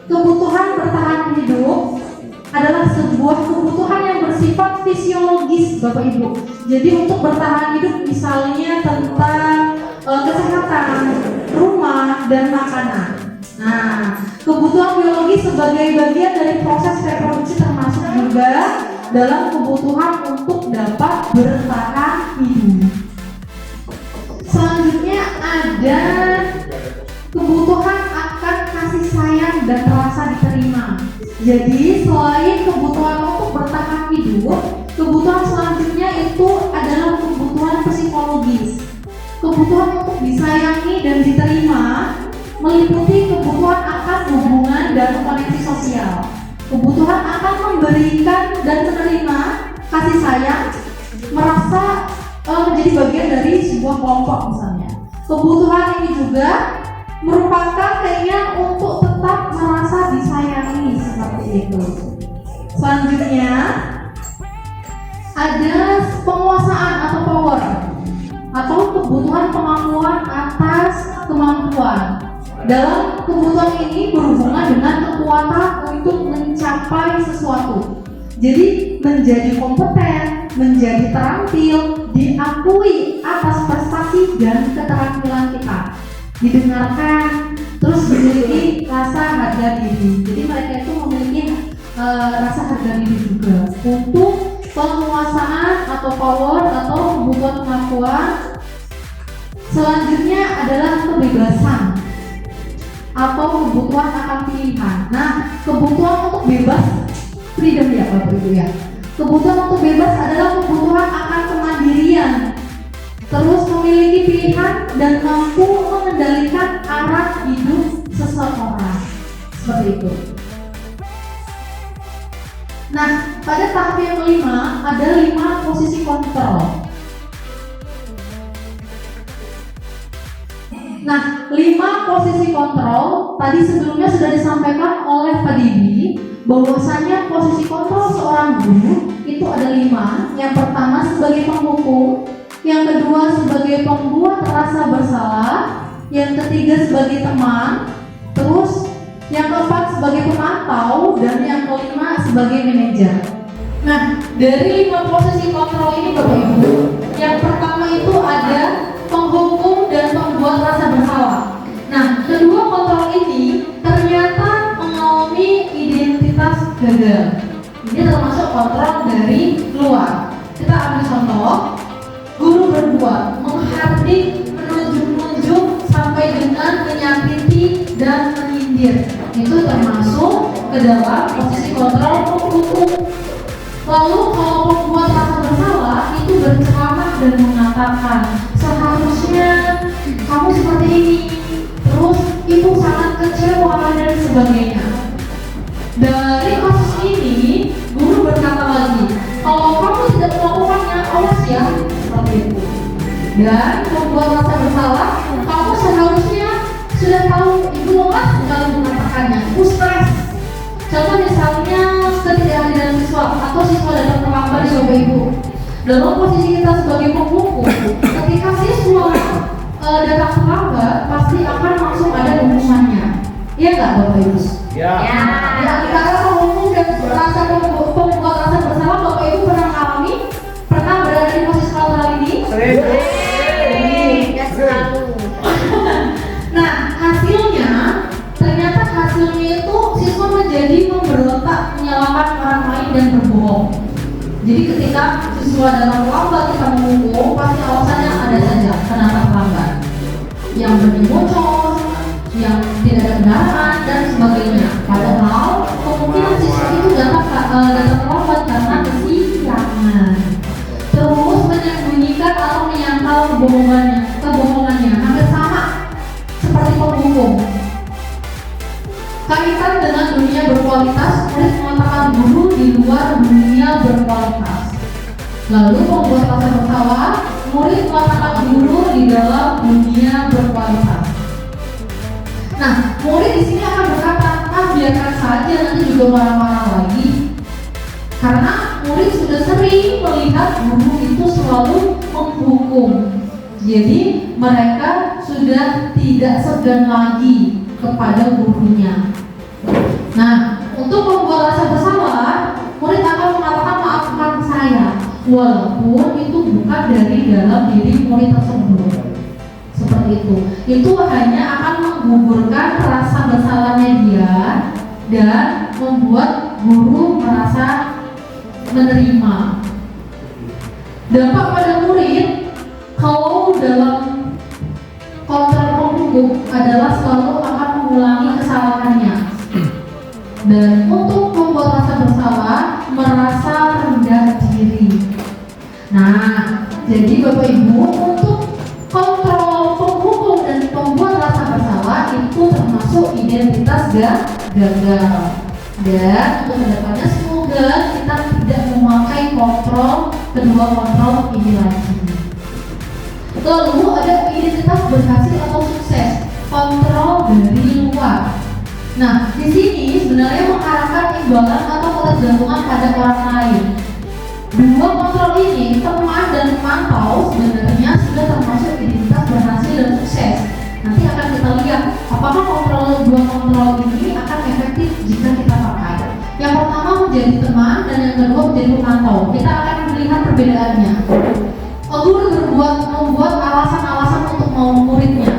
Kebutuhan bertahan hidup adalah sebuah kebutuhan yang bersifat fisiologis Bapak Ibu. Jadi untuk bertahan hidup misalnya tentang kesehatan, rumah, dan makanan. Nah, kebutuhan biologis sebagai bagian dari proses reproduksi termasuk juga dalam kebutuhan untuk dapat bertahan hidup. Selanjutnya ada kebutuhan akan kasih sayang dan rasa diterima. Jadi selain kebutuhan untuk bertahan hidup, kebutuhan selanjutnya itu adalah kebutuhan psikologis. Kebutuhan untuk disayangi dan diterima meliputi kebutuhan akan hubungan dan koneksi sosial. Kebutuhan akan memberikan dan menerima kasih sayang, merasa menjadi bagian dari sebuah kelompok misalnya. Kebutuhan ini juga merupakan keinginan untuk tetap merasa disayangi seperti itu. Selanjutnya ada penguasaan atau power atau kebutuhan pengakuan atas kemampuan. Dalam kebutuhan ini berhubungan dengan kekuatan untuk mencapai sesuatu. Jadi menjadi kompeten, menjadi terampil, diakui atas prestasi dan keterampilan kita, didengarkan, terus memiliki rasa harga diri. Jadi mereka itu memiliki rasa harga diri juga. Untuk penguasaan atau power atau kebutuhan pengakuan, selanjutnya adalah kebebasan atau kebutuhan akan pilihan. Nah, kebutuhan untuk bebas, freedom ya Bapak Ibu ya. Kebutuhan untuk bebas adalah kebutuhan akan kemandirian, terus memiliki pilihan dan mampu mengendalikan arah hidup seseorang. Seperti itu. Nah, pada tahap yang kelima ada 5 posisi kontrol. Nah, 5 posisi kontrol tadi sebelumnya sudah disampaikan oleh Pak Didi bahwasanya posisi kontrol seorang guru itu ada 5. Yang pertama sebagai penghukum, yang kedua sebagai pembuat rasa bersalah, yang ketiga sebagai teman, terus yang keempat sebagai pemantau, dan yang kelima sebagai manajer. Nah, dari 5 posisi kontrol ini Bapak Ibu, yang pertama itu ada penghukum dan pembuat rasa bersalah. Nah, kedua kontrol ini ternyata mengalami identitas gagal. Ini termasuk kontrol dari luar. Kita ambil contoh, guru berbuat menghardik, menunjuk-nunjuk sampai dengan menyakiti dan menyindir. Itu termasuk ke dalam posisi kontrol penghukum. Lalu kalau pembuat rasa bersalah itu berceramah dan mengatakan seharusnya kamu seperti ini, terus ibu sangat kecewa dan sebagainya. Dari kasus ini guru berkata lagi, kalau kamu tidak melakukannya awas ya, seperti itu. Dan pembuat rasa bersalah, kamu seharusnya sudah tahu ibu lelah sekali mengatakannya, ibu stres. Contoh misalnya ketidakhadiran siswa atau siswa datang terlambat di Bapak Ibu. Dalam posisi kita sebagai penghukum, ketika siswa datang terlambat, pasti akan langsung ada hukumannya. Iya nggak Bapak Ibu? Ya. Di antara penghukum dan pembuat rasa bersalah, Bapak Ibu pernah mengalami, pernah berada di posisi kontrol ini? Ya selalu. Nah, ternyata hasilnya itu siswa menjadi memberontak, menyalahkan orang lain dan berbohong. Jadi ketika siswa dalam terlambat kita menghukum, pasti alasannya ada saja kenapa terlambat. Yang bernyucor, yang tidak ada kendaraan dan sebagainya. Padahal kemungkinan siswa itu datang terlambat karena kesiangan. Terus menyembunyikan atau menyangkal kebohongannya hampir sama seperti penghukum. Kaitan dengan dunia berkualitas, murid mengatakan guru di luar dunia berkualitas. Lalu pembuat rasa bersalah, murid mengatakan guru di dalam dunia berkualitas. Nah, murid di sini akan berkata, biarkan saja nanti juga marah-marah lagi. Karena murid sudah sering melihat guru itu selalu menghukum. Jadi mereka sudah tidak segan lagi kepada gurunya. Nah, untuk membuat rasa bersalah, murid akan mengatakan maafkan saya, walaupun itu bukan dari dalam diri murid tersebut. Seperti itu. Itu hanya akan menggugurkan rasa bersalahnya dia dan membuat guru merasa menerima. Dampak pada murid kalau dalam kontrol penghukum adalah selalu akan mengulangi kesalahannya. Dan untuk membuat rasa bersalah, merasa rendah diri. Nah, jadi Bapak Ibu, untuk kontrol penghukum dan pembuat rasa bersalah itu termasuk identitas gagal. Dan untuk kedepannya semoga kita tidak memakai kedua kontrol ini lagi. Lalu ada identitas berhasil atau sukses, kontrol dari luar. Nah, di sini sebenarnya mengarahkan imbalan atau ketergantungan pada orang lain. Dua kontrol ini, teman dan pemantau, sebenarnya sudah termasuk identitas berhasil dan sukses. Nanti akan kita lihat apakah dua kontrol ini akan efektif jika kita pakai. Yang pertama menjadi teman dan yang kedua menjadi pemantau. Kita akan melihat perbedaannya. Guru membuat alasan-alasan untuk mau muridnya.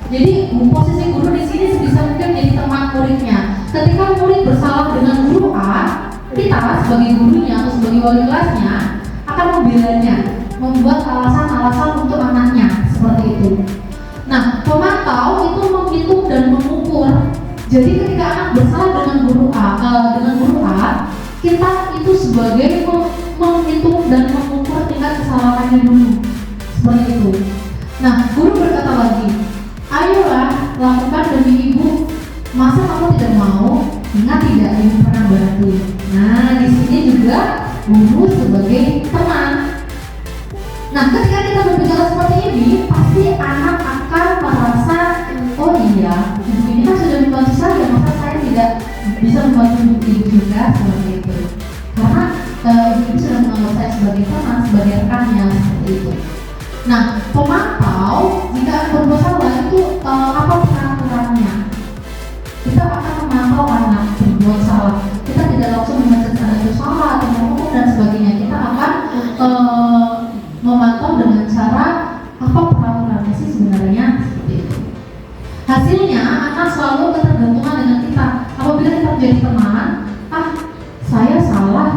Jadi posisi guru di sini sebisa mungkin menjadi teman muridnya. Ketika murid bersalah dengan guru A, kita sebagai gurunya atau sebagai wali kelasnya akan membelanya, membuat alasan-alasan untuk anaknya seperti itu. Nah, pemantau itu menghitung dan mengukur. Jadi ketika anak bersalah dengan guru A, kita itu sebagai menghitung dan mengukur tingkat kesalahannya dulu. Seperti itu. Nah, guru berkata lagi, ayolah lakukan demi ibu Masa kamu tidak mau? Ingat tidak ibu pernah bantu. Nah, di sini juga guru sebagai teman. Nah, ketika kita berbicara seperti ini, pasti anak akan merasa, oh iya, ibu ini kan sudah membantu saya, masa saya tidak bisa membantu ibu juga seperti itu. Karena ibu sudah menganggap saya sebagai teman, sebagai rekannya seperti itu. Nah, pemantau jika ada berbuat salah itu apa peraturannya? Kita akan memantau anak berbuat salah. Kita tidak langsung mengecek anak itu salah atau menghukum dan sebagainya. Kita akan memantau dengan cara apa peraturannya sih sebenarnya seperti itu. Hasilnya anak selalu ketergantungan dengan kita. Apabila kita menjadi teman, saya salah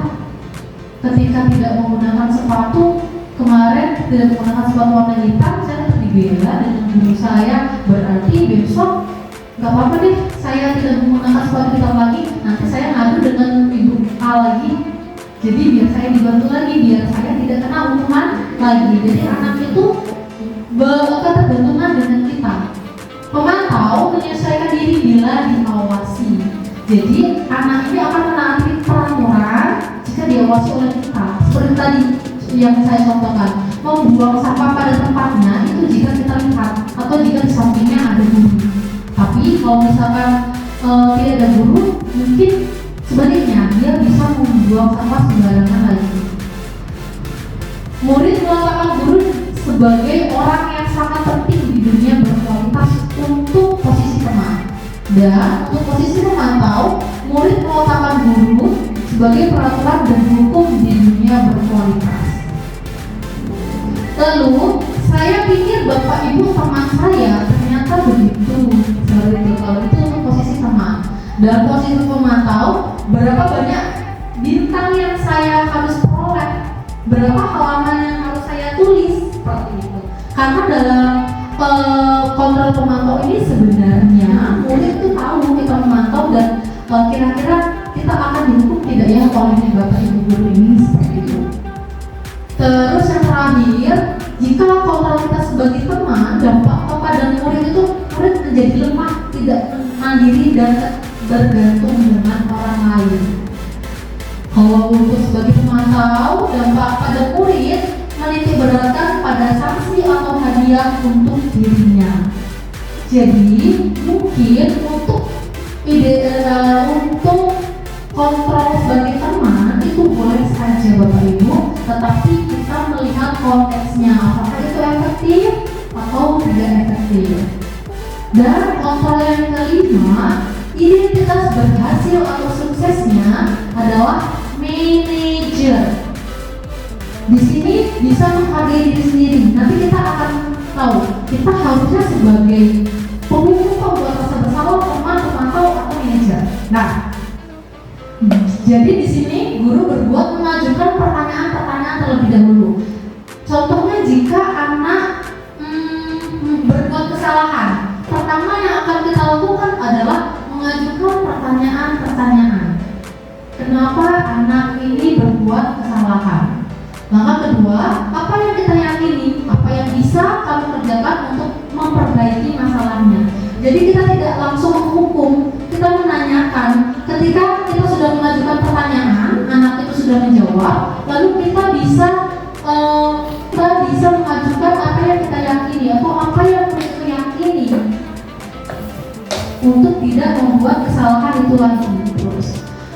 ketika tidak menggunakan sepatu kemarin, tidak menggunakan sepatu warna hitam, saya tetap dibela dengan guru saya. Berarti besok nggak apa-apa deh, saya tidak menggunakan sepatu hitam lagi. Nanti saya ngadu dengan ibu A lagi. Jadi biar saya dibantu lagi, biar saya tidak kena hukuman lagi. Jadi anak itu ketergantungan dengan kita. Pemantau menyesuaikan diri bila diawasi. Jadi anak ini akan menaati peraturan jika diawasi oleh kita. Seperti tadi yang saya contohkan, membuang sampah pada tempatnya itu jika kita lihat atau jika di sampingnya ada guru. Tapi kalau misalkan tidak ada guru, mungkin sebaliknya dia bisa membuang sampah sembarangan lagi. Murid meletakkan guru sebagai orang yang sangat penting di dunia berkualitas untuk posisi teman. Dan untuk posisi pemantau, murid meletakkan guru sebagai peraturan dan hukum di dunia berkualitas. Lalu saya pikir bapak ibu teman saya ternyata begitu. Kalau itu untuk posisi teman. Dan posisi pemantau, berapa banyak bintang yang saya harus peroleh, berapa halaman yang harus saya tulis seperti itu. Karena dalam kontrol pemantau ini sebenarnya murid itu tahu kita memantau dan kira-kira kita akan dihukum tidak ya oleh bapak ibu guru ini seperti itu. Terus yang terakhir, jika kontrol kita sebagai teman, dampak kepada murid itu murid menjadi lemah, tidak mandiri dan bergantung dengan orang lain. Kalau untuk sebagai pemantau, dampak pada murid menitik beratkan pada sanksi atau hadiah untuk dirinya. Jadi mungkin untuk kontrol sebagai teman itu boleh saja bapak ibu, tetapi kita melihat konteksnya apakah itu efektif atau tidak efektif. Dan kontrol yang kelima, identitas berhasil atau suksesnya adalah manajer. Di sini bisa menghargai diri sendiri. Nanti kita akan tahu kita harusnya sebagai penghukum pembuat rasa bersalah, teman, pemantau atau manajer. Nah, jadi di sini guru berbuat mengajukan pertanyaan-pertanyaan terlebih dahulu. Contohnya jika anak berbuat kesalahan, pertama yang akan kita lakukan adalah mengajukan pertanyaan-pertanyaan. Kenapa anak ini berbuat kesalahan? Maka kedua, apa yang kita yakini, apa yang bisa kamu kerjakan untuk memperbaiki masalahnya. Jadi kita tidak langsung menghukum, kita menanyakan. Ketika kita sudah mengajukan pertanyaan, anak itu sudah menjawab, lalu kita bisa mengajukan apa yang kita yakini atau apa yang kita yakini untuk tidak membuat kesalahan itu lagi. Terus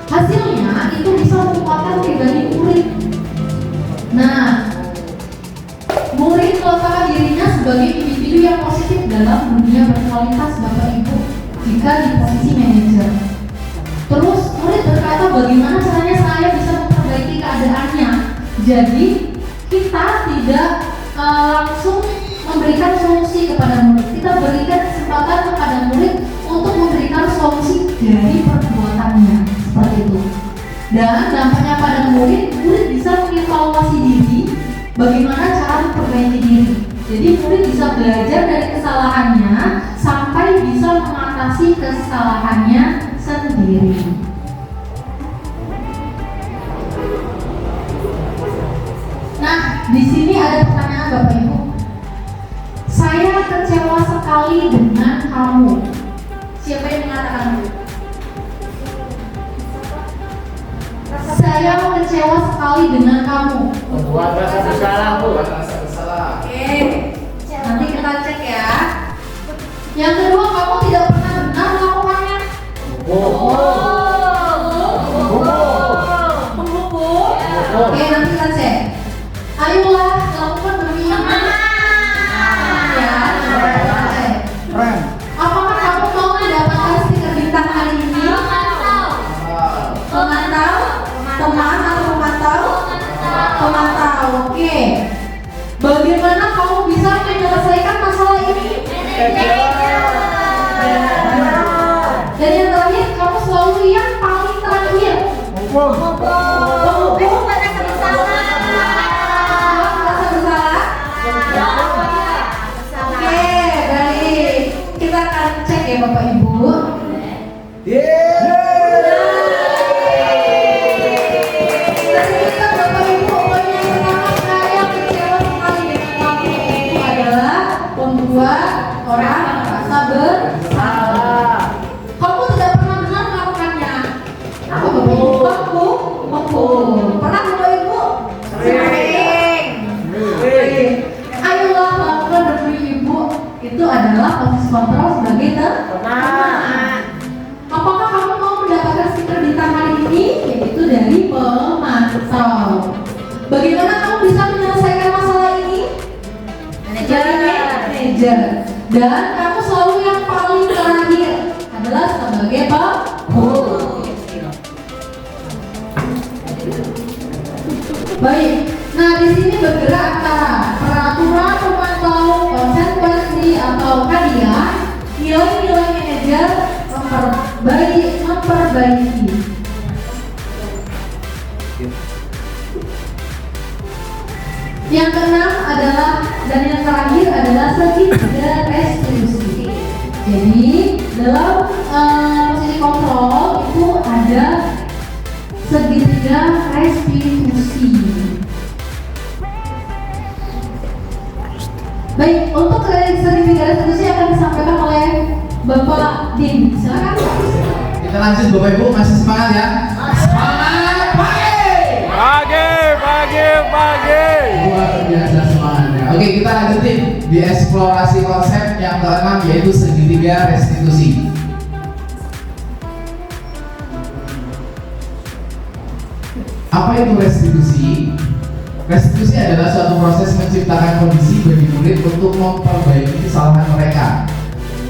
hasilnya itu bisa menguatkan pribadi murid. Nah, murid meletakkan dirinya sebagai individu yang positif dalam dunia berkualitas bapak ibu jika di posisi manajer. Terus murid berkata bagaimana caranya saya bisa memperbaiki keadaannya. Jadi kita tidak langsung memberikan solusi kepada murid. Kita berikan kesempatan kepada murid untuk memberikan solusi dari perbuatannya seperti itu. Dan dampaknya pada murid bisa mengevaluasi diri, bagaimana cara memperbaiki diri. Jadi murid bisa belajar dari kesalahannya sampai bisa mengatasi kesalahannya sendiri. Nah, di sini ada pertanyaan Bapak Ibu. Saya kecewa sekali dengan kamu. Siapa yang mengatakan saya kecewa sekali dengan kamu. Membuat rasa bersalah, Bu. Buat rasa bersalah. Oke, nanti kita cek ya. Yang kedua, kamu tidak pernah benar melakukannya. Menghubung. Oke, nanti kita cek. Ayolah, lakukan demi yang mana? Ya, kita cek. Apakah kamu mau mendapatkan stiker bintang hari ini? Pemantau? Teman atau pemantau? Pemantau, oke. Bagaimana kamu bisa menyelesaikan masalah ini? Dan yang terakhir, kamu selalu yang paling terakhir. Menghubung merasa bersalah. Merasa bersalah? Oke, baik. Kita akan cek ya Bapak Ibu. Ternyata Bapak Ibu, poin yang pertama saya kecewa sekali dengan kamu itu adalah membuat orang merasa bersalah. Kamu tidak pernah benar melakukannya. Apa Bapak Ibu? Pernah Bapak Ibu? Sering. Ayolah lakukan demi Ibu. Itu adalah posisi kontrol sebagai teman. Apakah kamu mau mendapatkan stiker bintang hari ini? Yaitu dari pemantau. Bagaimana kamu bisa menyelesaikan masalah ini? Manajer. Dan kamu selalu yang paling terakhir adalah sebagai pemantau. Baik. Nah, di sini bergerak antara peraturan pemantau, konsekuensi atau hadiah, nilai-nilai manajer, memperbaiki. Yang keenam adalah dan yang terakhir adalah segitiga restitusi. Jadi dalam posisi kontrol itu ada segitiga restitusi. Baik, untuk segitiga restitusi akan disampaikan oleh Bapak Din. Silakan. Kita lanjut Bapak Ibu, masih semangat ya? Semangat pagi. Luar biasa semangatnya. Oke, kita lanjutin di eksplorasi konsep yang keenam yaitu segitiga restitusi. Apa itu restitusi? Restitusi adalah suatu proses menciptakan kondisi bagi murid untuk memperbaiki kesalahan mereka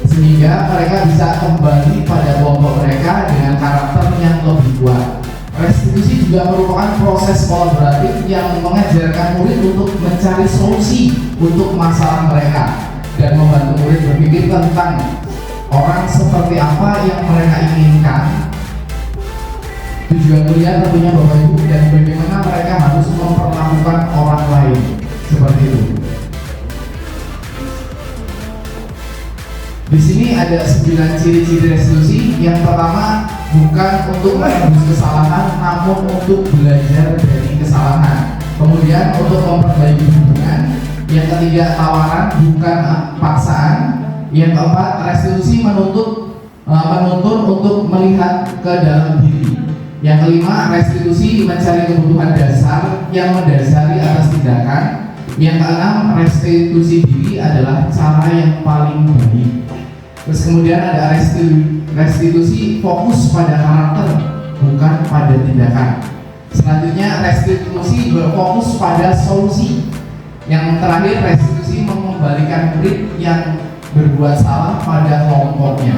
sehingga mereka bisa kembali pada kelompok mereka dengan karakter yang lebih kuat. Restitusi juga merupakan proses kolaboratif yang mengajarkan murid untuk mencari solusi untuk masalah mereka dan membantu murid berpikir tentang orang seperti apa yang mereka inginkan. Tujuan kuliah tentunya Bapak Ibu dan bagaimana mereka harus memperlakukan orang lain seperti itu. Di sini ada 9 ciri-ciri restitusi. Yang pertama, bukan untuk menebus kesalahan, namun untuk belajar dari kesalahan. Kemudian untuk memperbaiki hubungan. Yang ketiga, tawaran bukan paksaan. Yang keempat, restitusi menuntun untuk melihat ke dalam diri. Yang kelima, restitusi mencari kebutuhan dasar yang mendasari atas tindakan. Yang keenam, restitusi diri adalah cara yang paling baik. Terus kemudian ada restitusi fokus pada karakter, bukan pada tindakan. Selanjutnya restitusi berfokus pada solusi. Yang terakhir, restitusi mengembalikan murid yang berbuat salah pada kelompoknya.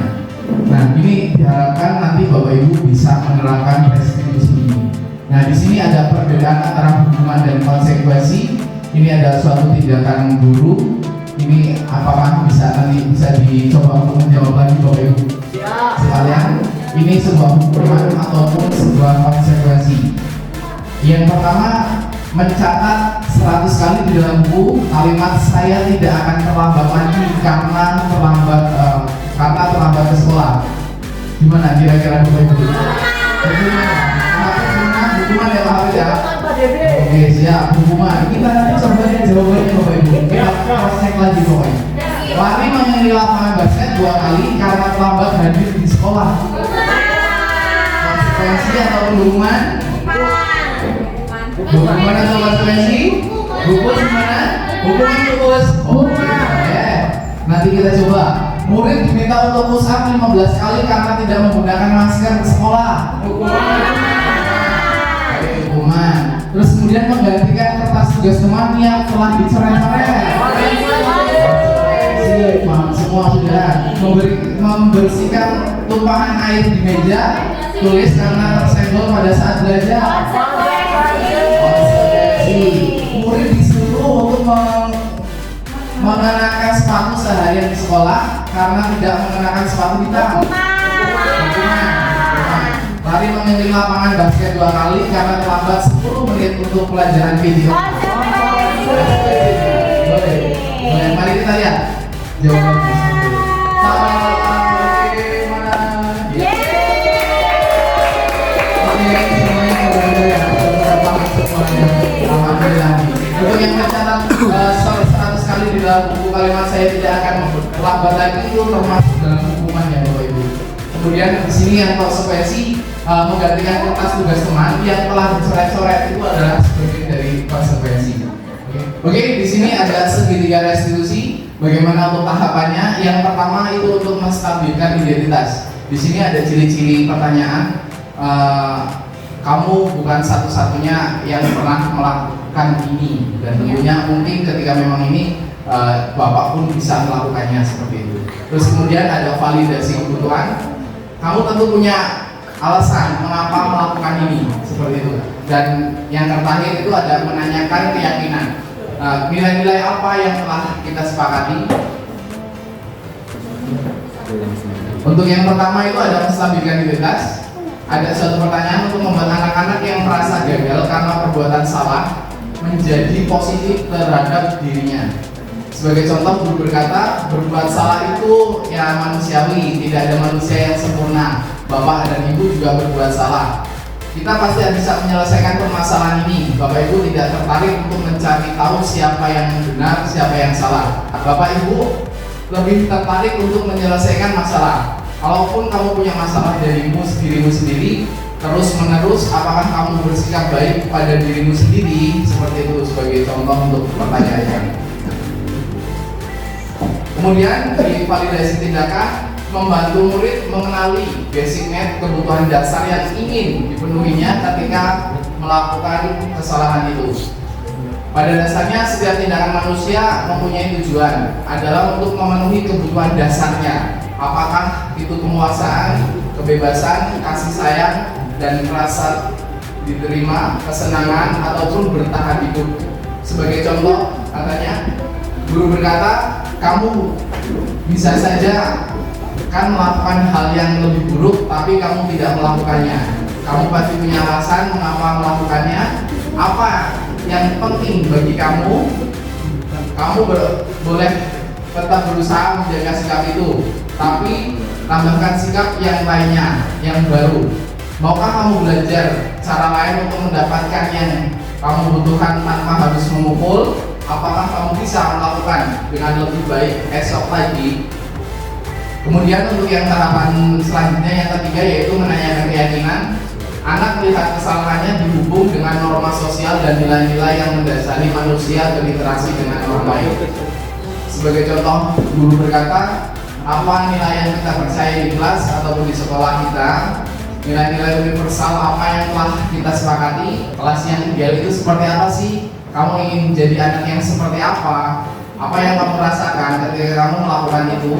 Nah, ini diharapkan nanti Bapak Ibu bisa menerapkan restitusi ini. Nah, di sini ada perbedaan antara hukuman dan konsekuensi. Ini ada suatu tindakan guru. Ini apakah nanti bisa dicoba untuk menjawab lagi Bapak Ibu sekalian? Ini sebuah hukuman ataupun sebuah konsekuensi. Yang pertama, mencatat 100 kali di dalam buku kalimat "saya tidak akan terlambat lagi karena terlambat ke sekolah". Gimana kira-kira Bapak Ibu? Hukuman ya Pak Hafiz ya? Oke, siap, hukuman. Kita nanti coba lihat jawabannya Bapak Ibu. Kita cross check lagi pokoknya. Lari mengenai lapangan basket 2 kali karena terlambat hadir di sekolah. Konsekuensi atau hukuman? Buku mana sobat seleksi? Buku gimana? Buku bungkus. Oke. Nanti kita coba. Murid diminta untuk push up 15 kali karena tidak menggunakan masker ke sekolah. Hukuman. Terus kemudian menggantikan kertas tugas teman yang telah dicoret-coret. Semua sudah. Membersihkan tumpahan air di meja, tulis karena tersenggol pada saat belajar. Murid disuruh untuk mengenakan sepatu seharian di sekolah karena tidak mengenakan sepatu hitam. Lari mengelilingi lapangan basket 2 kali karena terlambat 10 menit untuk pelajaran video. Boleh, mari kita lihat jawabannya. Untuk yang mencatat 100 kali di dalam buku kalimat saya tidak akan terlambat lagi itu termasuk dalam hukuman ya Bapak Ibu. Kemudian di sini yang konsekuensi menggantikan kertas tugas teman yang telah dicoret-coret itu adalah sebagian dari konsekuensi. Oke, di sini ada segitiga restitusi. Bagaimana untuk tahapannya? Yang pertama itu untuk menstabilkan identitas. Di sini ada ciri-ciri pertanyaan. Kamu bukan satu-satunya yang pernah melakukan ini, dan tentunya mungkin ketika memang ini Bapak pun bisa melakukannya seperti itu. Terus kemudian ada validasi kebutuhan. Kamu tentu punya alasan mengapa melakukan ini seperti itu. Dan yang terakhir itu ada menanyakan keyakinan. Nilai-nilai apa yang telah kita sepakati? Untuk yang pertama itu ada menstabilkan identitas. Ada suatu pertanyaan untuk membuat anak-anak yang merasa gagal karena perbuatan salah menjadi positif terhadap dirinya. Sebagai contoh, guru berkata, berbuat salah itu ya manusiawi, tidak ada manusia yang sempurna. Bapak dan Ibu juga berbuat salah. Kita pasti bisa menyelesaikan permasalahan ini. Bapak Ibu tidak tertarik untuk mencari tahu siapa yang benar, siapa yang salah. Bapak Ibu lebih tertarik untuk menyelesaikan masalah. Kalaupun kamu punya masalah dirimu sendiri, terus menerus, apakah kamu bersikap baik pada dirimu sendiri? Seperti itu sebagai contoh untuk pertanyaan. Kemudian di validasi tindakan, membantu murid mengenali basic need, kebutuhan dasar yang ingin dipenuhinya ketika melakukan kesalahan itu. Pada dasarnya setiap tindakan manusia mempunyai tujuan adalah untuk memenuhi kebutuhan dasarnya. Apakah itu kemuasaan, kebebasan, kasih sayang, dan rasa diterima, kesenangan, ataupun bertahan hidup. Sebagai contoh, katanya guru berkata, kamu bisa saja kan melakukan hal yang lebih buruk, tapi kamu tidak melakukannya. Kamu pasti punya alasan mengapa melakukannya. Apa yang penting bagi kamu? Kamu boleh tetap berusaha menjaga sikap itu, tapi tambahkan sikap yang lainnya, yang baru. Maukah kamu belajar cara lain untuk mendapatkan yang kamu butuhkan tanpa harus memukul? Apakah kamu bisa melakukan dengan lebih baik esok lagi? Kemudian untuk yang tahapan selanjutnya yang ketiga yaitu menanyakan keyakinan. Anak melihat kesalahannya dihubung dengan norma sosial dan nilai-nilai yang mendasari manusia berinteraksi dengan orang lain. Sebagai contoh, guru berkata, apa nilai yang kita percaya di kelas ataupun di sekolah kita, nilai-nilai universal apa yang telah kita sepakati, kelas yang ideal itu seperti apa sih? Kamu ingin menjadi anak yang seperti apa? Apa yang kamu rasakan ketika kamu melakukan itu?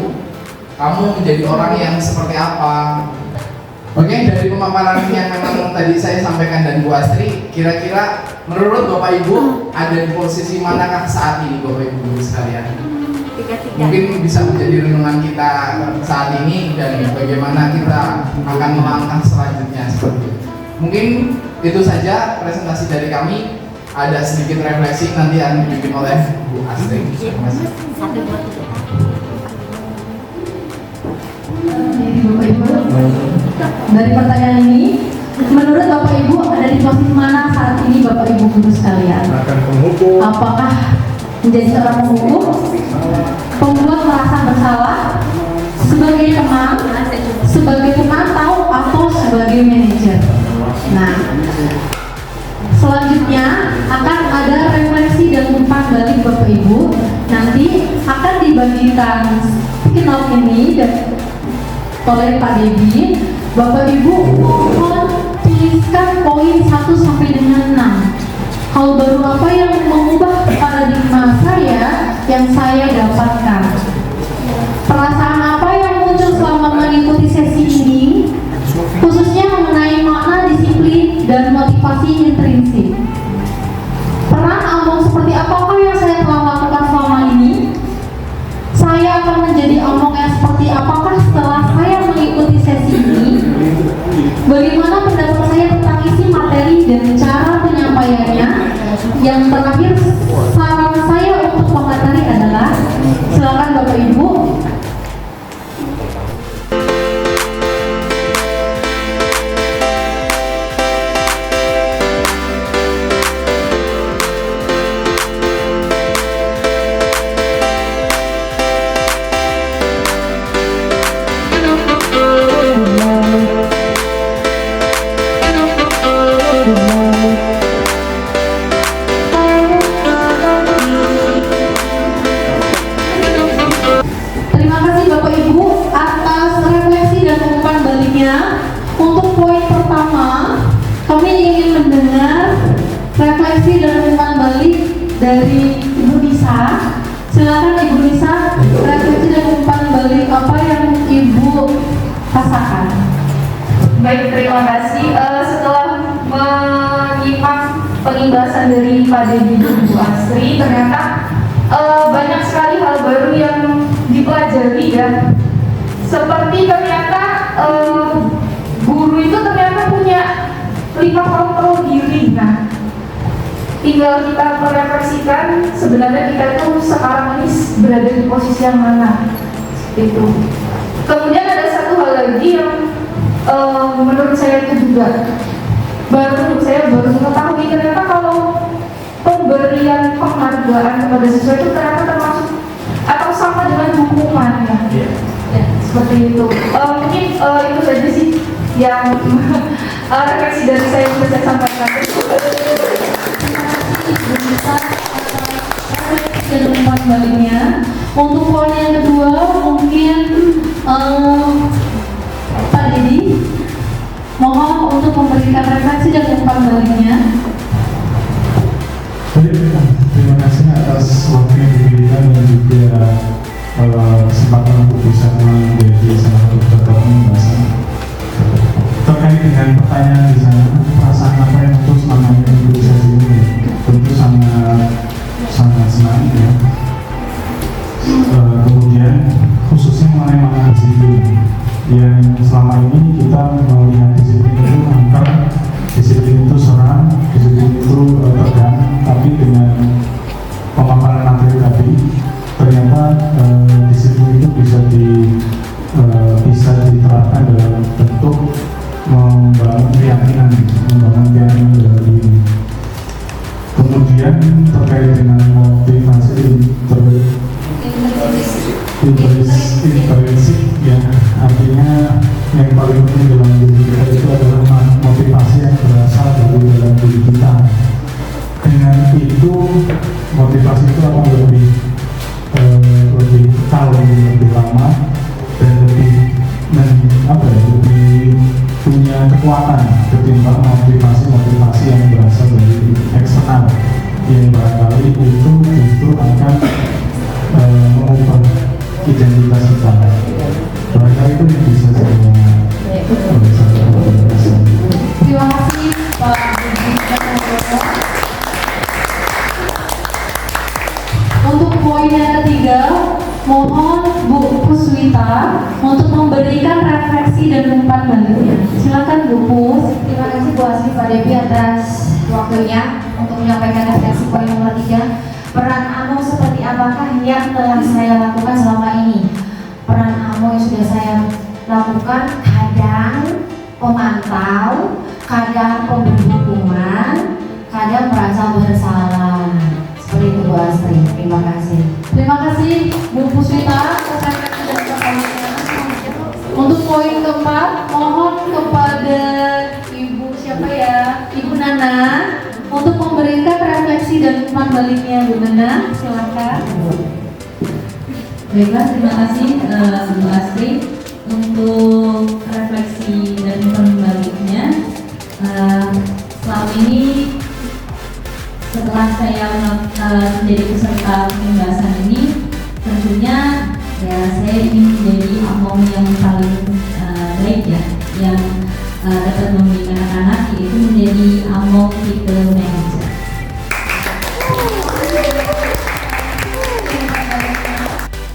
Kamu menjadi orang yang seperti apa? Oke, dari pemaparan yang memang tadi saya sampaikan dan Bu Astri, kira-kira menurut Bapak Ibu ada di posisi manakah saat ini Bapak Ibu sekalian? Mungkin bisa menjadi renungan kita saat ini dan bagaimana kita akan melangkah selanjutnya seperti itu. Mungkin itu saja presentasi dari kami. Ada sedikit refleksi nanti akan dibikin oleh Bu Astri. Terima kasih. Bapak Ibu, dari pertanyaan ini, menurut Bapak Ibu ada di posisi mana saat ini Bapak Ibu guru sekalian? Apakah menjadi seorang penghukum, pembuat merasa bersalah, sebagai teman, sebagai pemantau, atau sebagai manajer? Nah, selanjutnya Bapak Ibu, nanti akan dibagikan skenal ini oleh Pak Dedi. Bapak Ibu mohon tuliskan poin 1 sampai dengan 6. Hal baru apa yang mengubah paradigma saya yang saya dapatkan? Perasaan apa yang muncul selama mengikuti sesi ini, khususnya mengenai makna disiplin dan motivasi intrinsik? Peran Among seperti apakah yang saya telah lakukan selama ini? Saya akan menjadi Among yang seperti apakah setelah saya mengikuti sesi ini? Bagaimana pendapat saya tentang isi materi dan cara penyampaiannya? Yang terakhir, saran saya untuk pemateri adalah, silakan Bapak Ibu. Terima kasih Bapak Ibu atas refleksi dan umpan baliknya. Untuk poin pertama, kami ingin mendengar refleksi dan umpan balik dari Ibu Nisa. Silakan Ibu Nisa, refleksi dan umpan balik apa yang Ibu rasakan. Baik, terima kasih. Setelah menyimak penjelasan dari Pak Dedi dan Bu Astri, ternyata banyak sekali hal baru yang dipelajari ya. Seperti ternyata guru itu ternyata punya 5 kontrol diri. Nah, tinggal kita merefleksikan sebenarnya kita itu sekarang ini berada di posisi yang mana. Itu. Kemudian ada satu hal lagi yang menurut saya itu juga saya baru mengetahui ternyata kalau pemberian penghargaan kepada siswa itu ternyata termasuk atau sama dengan hukuman ya. Ya, seperti itu. Mungkin itu saja sih yang refleksi dari saya yang bisa saya sampaikan. Dan umpan baliknya. Untuk poin yang kedua mungkin Pak Dedi mohon untuk memberikan refleksi dan umpan baliknya. Terima kasih atas waktu yang diberikan dan juga kesempatan untuk bisa menjadi salah satu peserta pembahasan terkait dengan pertanyaan di sana. Perasaan apa yang untuk selama ini mengikuti sesi ini? Tentu sangat senang ya. Kemudian khususnya mengenai makna disiplin yang selama ini kita melihat disiplin itu angker, disiplin itu serang, disiplin itu tegang, tapi dengan pemaparan materi tadi ternyata disiplin itu bisa diterapkan dalam bentuk membangun keyakinan dalam diri. Kemudian terkait dengan motivasi intrinsik ya, artinya yang paling penting dalam diri kita itu adalah motivasi yang berasal dari dalam diri kita. Dengan itu motivasi itu akan lebih kekal, lebih lama dan lebih punya kekuatan ketimbang motivasi yang berasal dari eksternal yang barangkali itu justru akan mengubah identitas kita. Barangkali itu yang bisa saya Terima kasih Pak Dedi. Untuk poin yang ketiga, mohon Bu Puswita untuk memberikan refleksi dan umpan baliknya. Silakan Bu Pus. Terima kasih Bu Asri Pak Devi atas waktunya untuk menyampaikan refleksi poin nomor 3. Peran Among seperti apakah yang telah saya lakukan selama ini? Peran Among yang sudah saya lakukan kadang pemantau, kadang pemberi hukuman, kadang merasa bersalah. Seperti itu Bu Astri. Terima kasih. Terima kasih Bu Puswita atas refleksi dan umpan. Untuk poin keempat, mohon kepada Ibu siapa ya? Ibu Nana untuk memberikan refleksi dan dan umpan baliknya Bu Nana, silakan. Baiklah, terima kasih Bu Astri untuk refleksi dan umpan baliknya. Selama ini setelah saya menjadi peserta pembahasan ini, tentunya ya saya ingin menjadi among yang paling baik ya, yang dapat membimbing anak-anak, yaitu menjadi among people manager.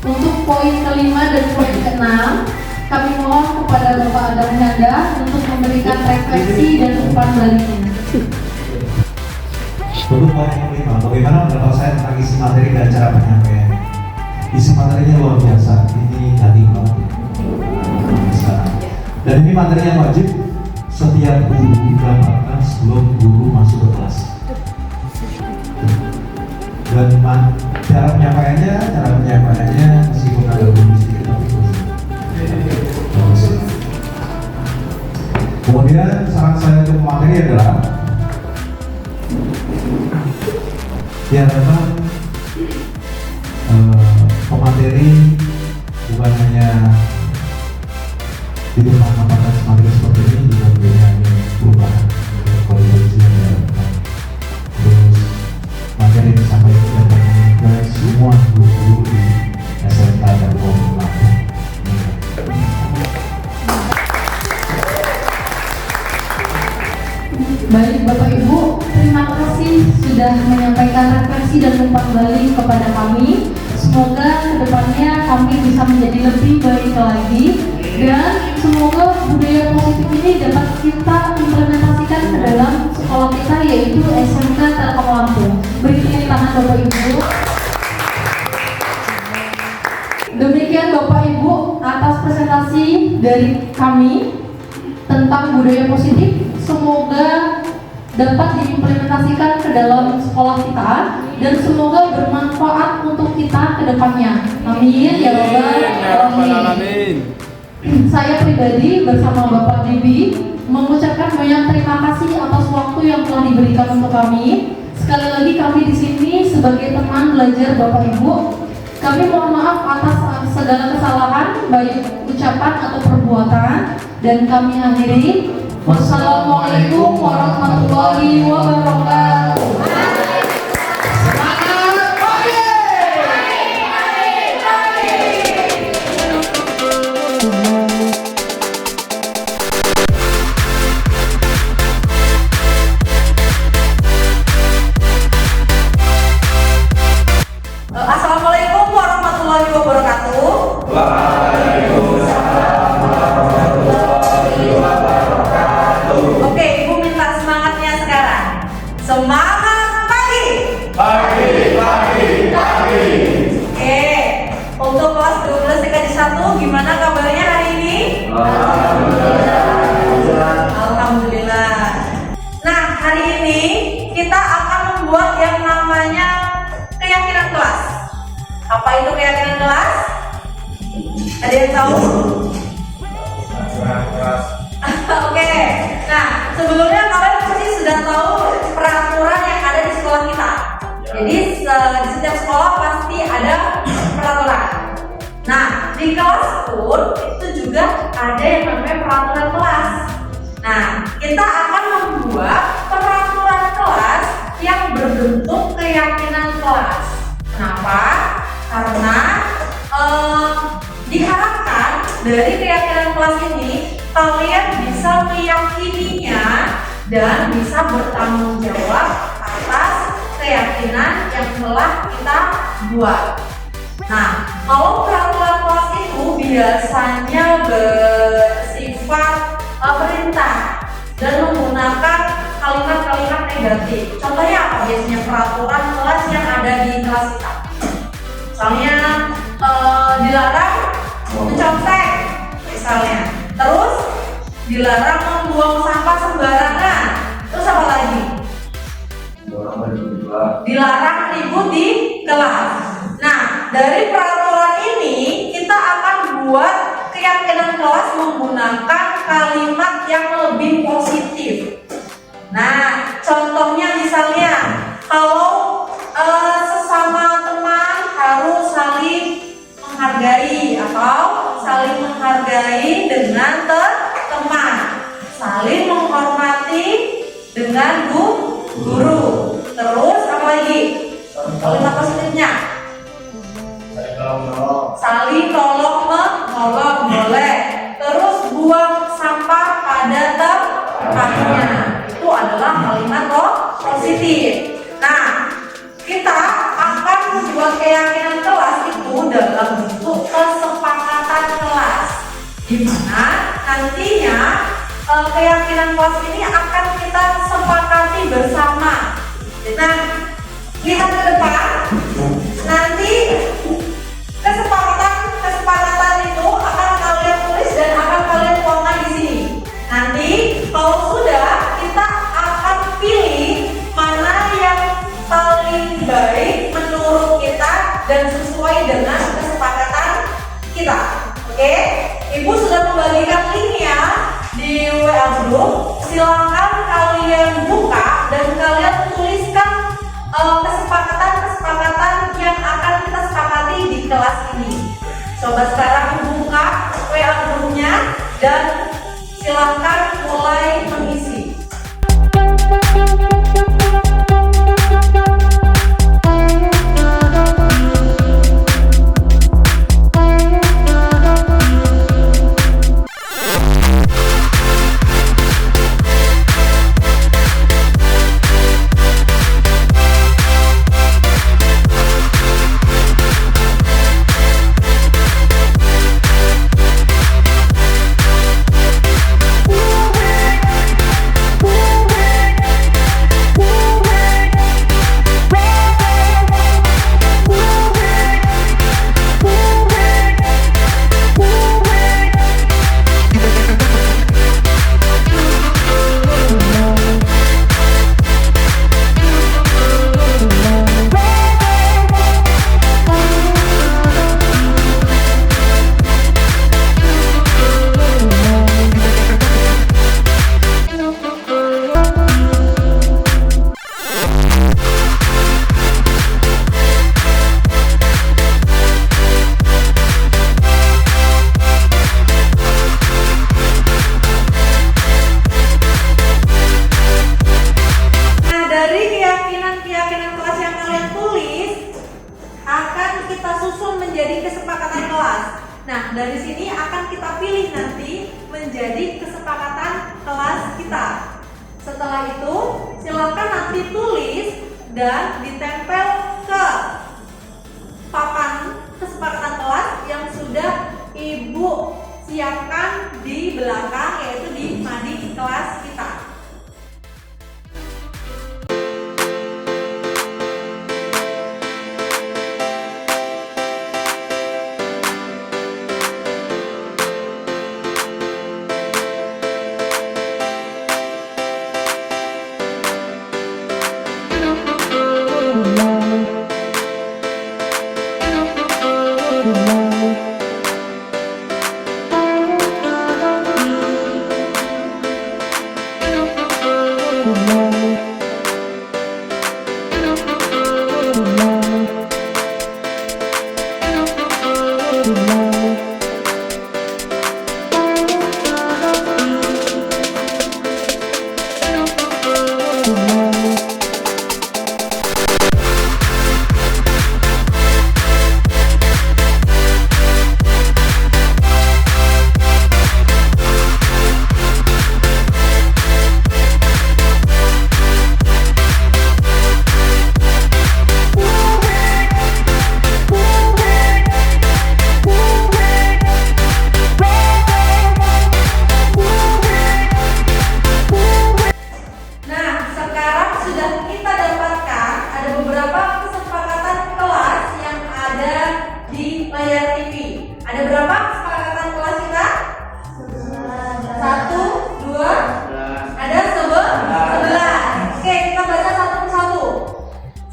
Untuk poin kelima dan poin keenam, kami mohon kepada Bapak Adam Nanda untuk memberikan refleksi dan umpan baliknya. Untuk poin yang kelima, bagaimana pendapat saya tentang isi materi dan cara penyampaian? Isi materinya luar biasa, ini tadi banget. Dan ini materi yang wajib setiap guru dapatkan sebelum guru masuk ke kelas. Dan cara penyampaiannya meskipun ada guru sedikit tapi bagus. Kemudian saran saya untuk materi adalah diharapkan pemateri bukan hanya di depan mendapatkan materi seperti ini, juga punya perubahan kualitas yang diharapkan. Terus materi yang disampaikan ke semua guru di SMK dan Kabupaten Lampung. Baik Bapak Ibu, terima kasih sudah menyampaikan refleksi dan umpan balik kepada kami. Semoga kedepannya kami bisa menjadi lebih baik lagi, dan semoga budaya positif ini dapat kita implementasikan ke dalam sekolah kita, yaitu SMK Telkom Lampung. Beri tepuk tangan Bapak Ibu. Demikian Bapak Ibu atas presentasi dari kami tentang budaya positif. Semoga dapat diimplementasikan ke dalam sekolah kita dan semoga bermanfaat untuk kita ke depannya. Amin ya rabbal alamin. Saya pribadi bersama Bapak Bibi mengucapkan banyak terima kasih atas waktu yang telah diberikan untuk kami. Sekali lagi kami di sini sebagai teman belajar Bapak Ibu. Kami mohon maaf atas segala kesalahan baik ucapan atau perbuatan, dan kami akhiri. Wassalamualaikum warahmatullahi wabarakatuh. Assalamualaikum warahmatullahi wabarakatuh. Oke, Ibu minta semangatnya sekarang. Semangat pagi. Oke, untuk kelas 12 TKJ 1 gimana kabarnya hari ini? Alhamdulillah. Nah, hari ini kita akan membuat yang namanya keyakinan kelas. Apa itu keyakinan kelas? Ada yang tahu? Oke. Nah, sebelumnya kalian pasti sudah tahu peraturan yang ada di sekolah kita. Jadi di setiap sekolah pasti ada peraturan. Nah, di kelas pun itu juga ada yang namanya peraturan kelas. Nah, kita akan membuat peraturan kelas yang berbentuk keyakinan kelas. Kenapa? Karena diharapkan dari keyakinan kelas ini kalian bisa meyakininya dan bisa bertanggung jawab atas keyakinan yang telah kita buat. Nah, kalau peraturan kelas itu biasanya bersifat perintah dan menggunakan kalimat-kalimat negatif. Contohnya apa biasanya peraturan kelas yang ada di kelas kita? Misalnya dilarang mencontek, misalnya. Terus dilarang membuang sampah sembarangan. Terus apa lagi? Dilarang ribut di kelas. Nah, dari peraturan ini kita akan buat keyakinan kelas menggunakan kalimat yang lebih positif. Nah, contohnya misalnya kalau dengan teman, saling menghormati dengan guru. Terus apa lagi? Kalimat positifnya? Saling tolong menolong, boleh. Terus buang sampah pada tempatnya. Itu adalah kalimat positif. Nah, kita akan membuat keyakinan kelas itu dalam bentuk kesepakatan kelas, di mana nantinya keyakinan kelas ini akan kita sepakati bersama. Nah, lihat ke depan, nanti kesepakatan itu akan kalian tulis dan akan kalian tuangkan di sini. Nanti kalau sudah, kita akan pilih mana yang paling baik menurut kita dan sesuai dengan kesepakatan kita. Oke? Ibu sudah membagikan linknya di WA group. Silakan kalian buka dan kalian tuliskan kesepakatan yang akan kita sepakati di kelas ini. Coba sekarang buka WA grupnya dan silakan mulai mengisi. Nah, dari sini akan kita pilih nanti menjadi kesepakatan kelas kita. Setelah itu, silakan nanti tulis dan ditempel ke papan kesepakatan kelas yang sudah Ibu siapkan di belakang, yaitu di mading kelas kita.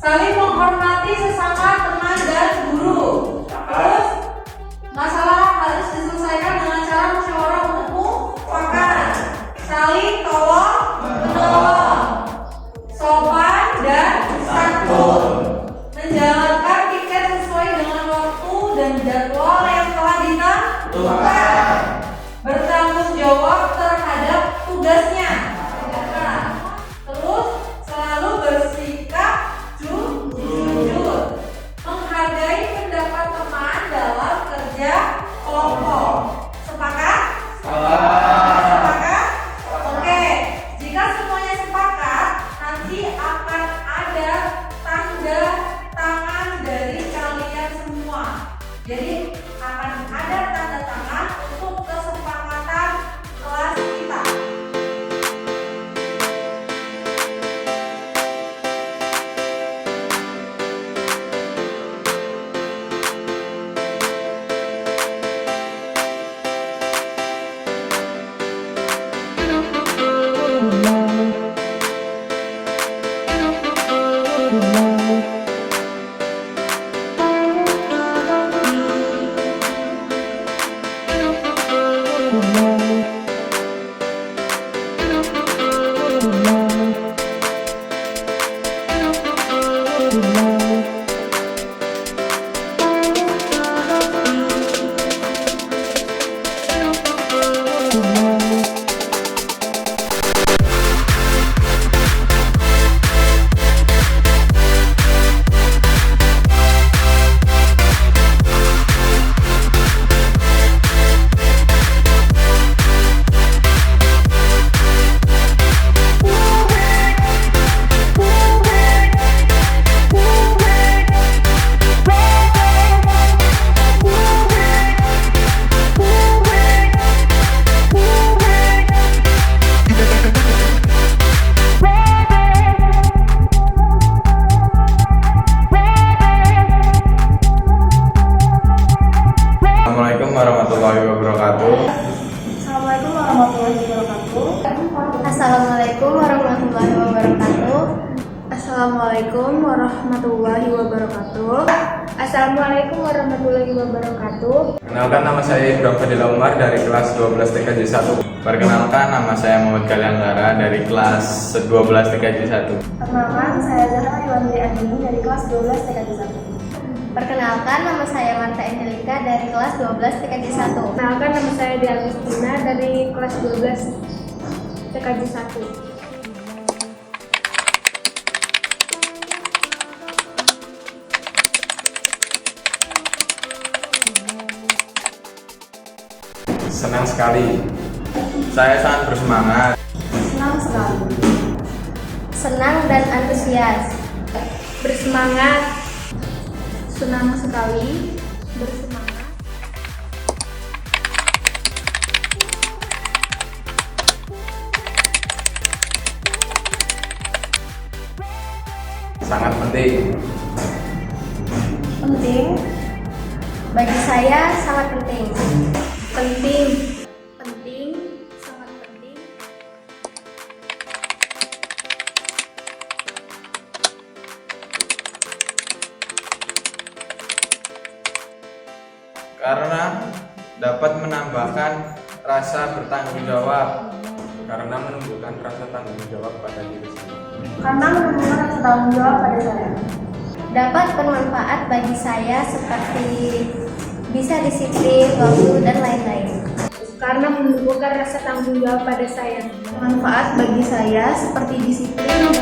Saling menghormati sesama teman dan guru. Terus masalah harus diselesaikan dengan cara musyawarah untuk mufakat. Saling tolong menolong. Sopan dan santun. Menjalankan piket sesuai dengan waktu dan jadwal yang telah ditentukan. bertanggung jawab terhadap tugasnya. Terus selalu bersikap jujur, menghargai pendapat teman dalam kerja kelompok. Sepakat? Sepakat? Oke, jika semuanya sepakat, nanti akan ada tanda tangan dari kalian semua. Jadi akan ada tanda tangan untuk kesepakatan kelas kita. Assalamualaikum warahmatullahi wabarakatuh. Assalamualaikum warahmatullahi wabarakatuh. Assalamualaikum warahmatullahi wabarakatuh. Assalamualaikum warahmatullahi wabarakatuh. Assalamualaikum warahmatullahi wabarakatuh. Kenalkan, nama saya Ibrahim Fadila Umar dari kelas 12 TKJ 1. Perkenalkan, nama saya Muhammad Kalianggara dari kelas 12 TKJ 1. Perkenalkan, saya Zahra Iwandri Andini dari kelas 12 TKJ 1. Perkenalkan, nama saya Marta Angelika dari kelas 12 TKJ 1. Perkenalkan, nama saya Dia Agustina dari kelas 12 TKJ 1. Senang sekali. Saya sangat bersemangat. Senang sekali. Senang dan antusias. Bersemangat. Senang sekali. Bersemangat. Sangat penting. Penting. Bagi saya sangat penting. Penting. Penting. Sangat penting. Karena dapat menambahkan rasa bertanggung jawab. Karena menumbuhkan rasa tanggung jawab pada diri sendiri. Karena menunjukkan rasa tanggung jawab pada saya. Dapat bermanfaat bagi saya seperti bisa disiplin, waktu, dan lain-lain. Karena menumbuhkan rasa tanggung jawab pada saya. Manfaat bagi saya seperti disiplin.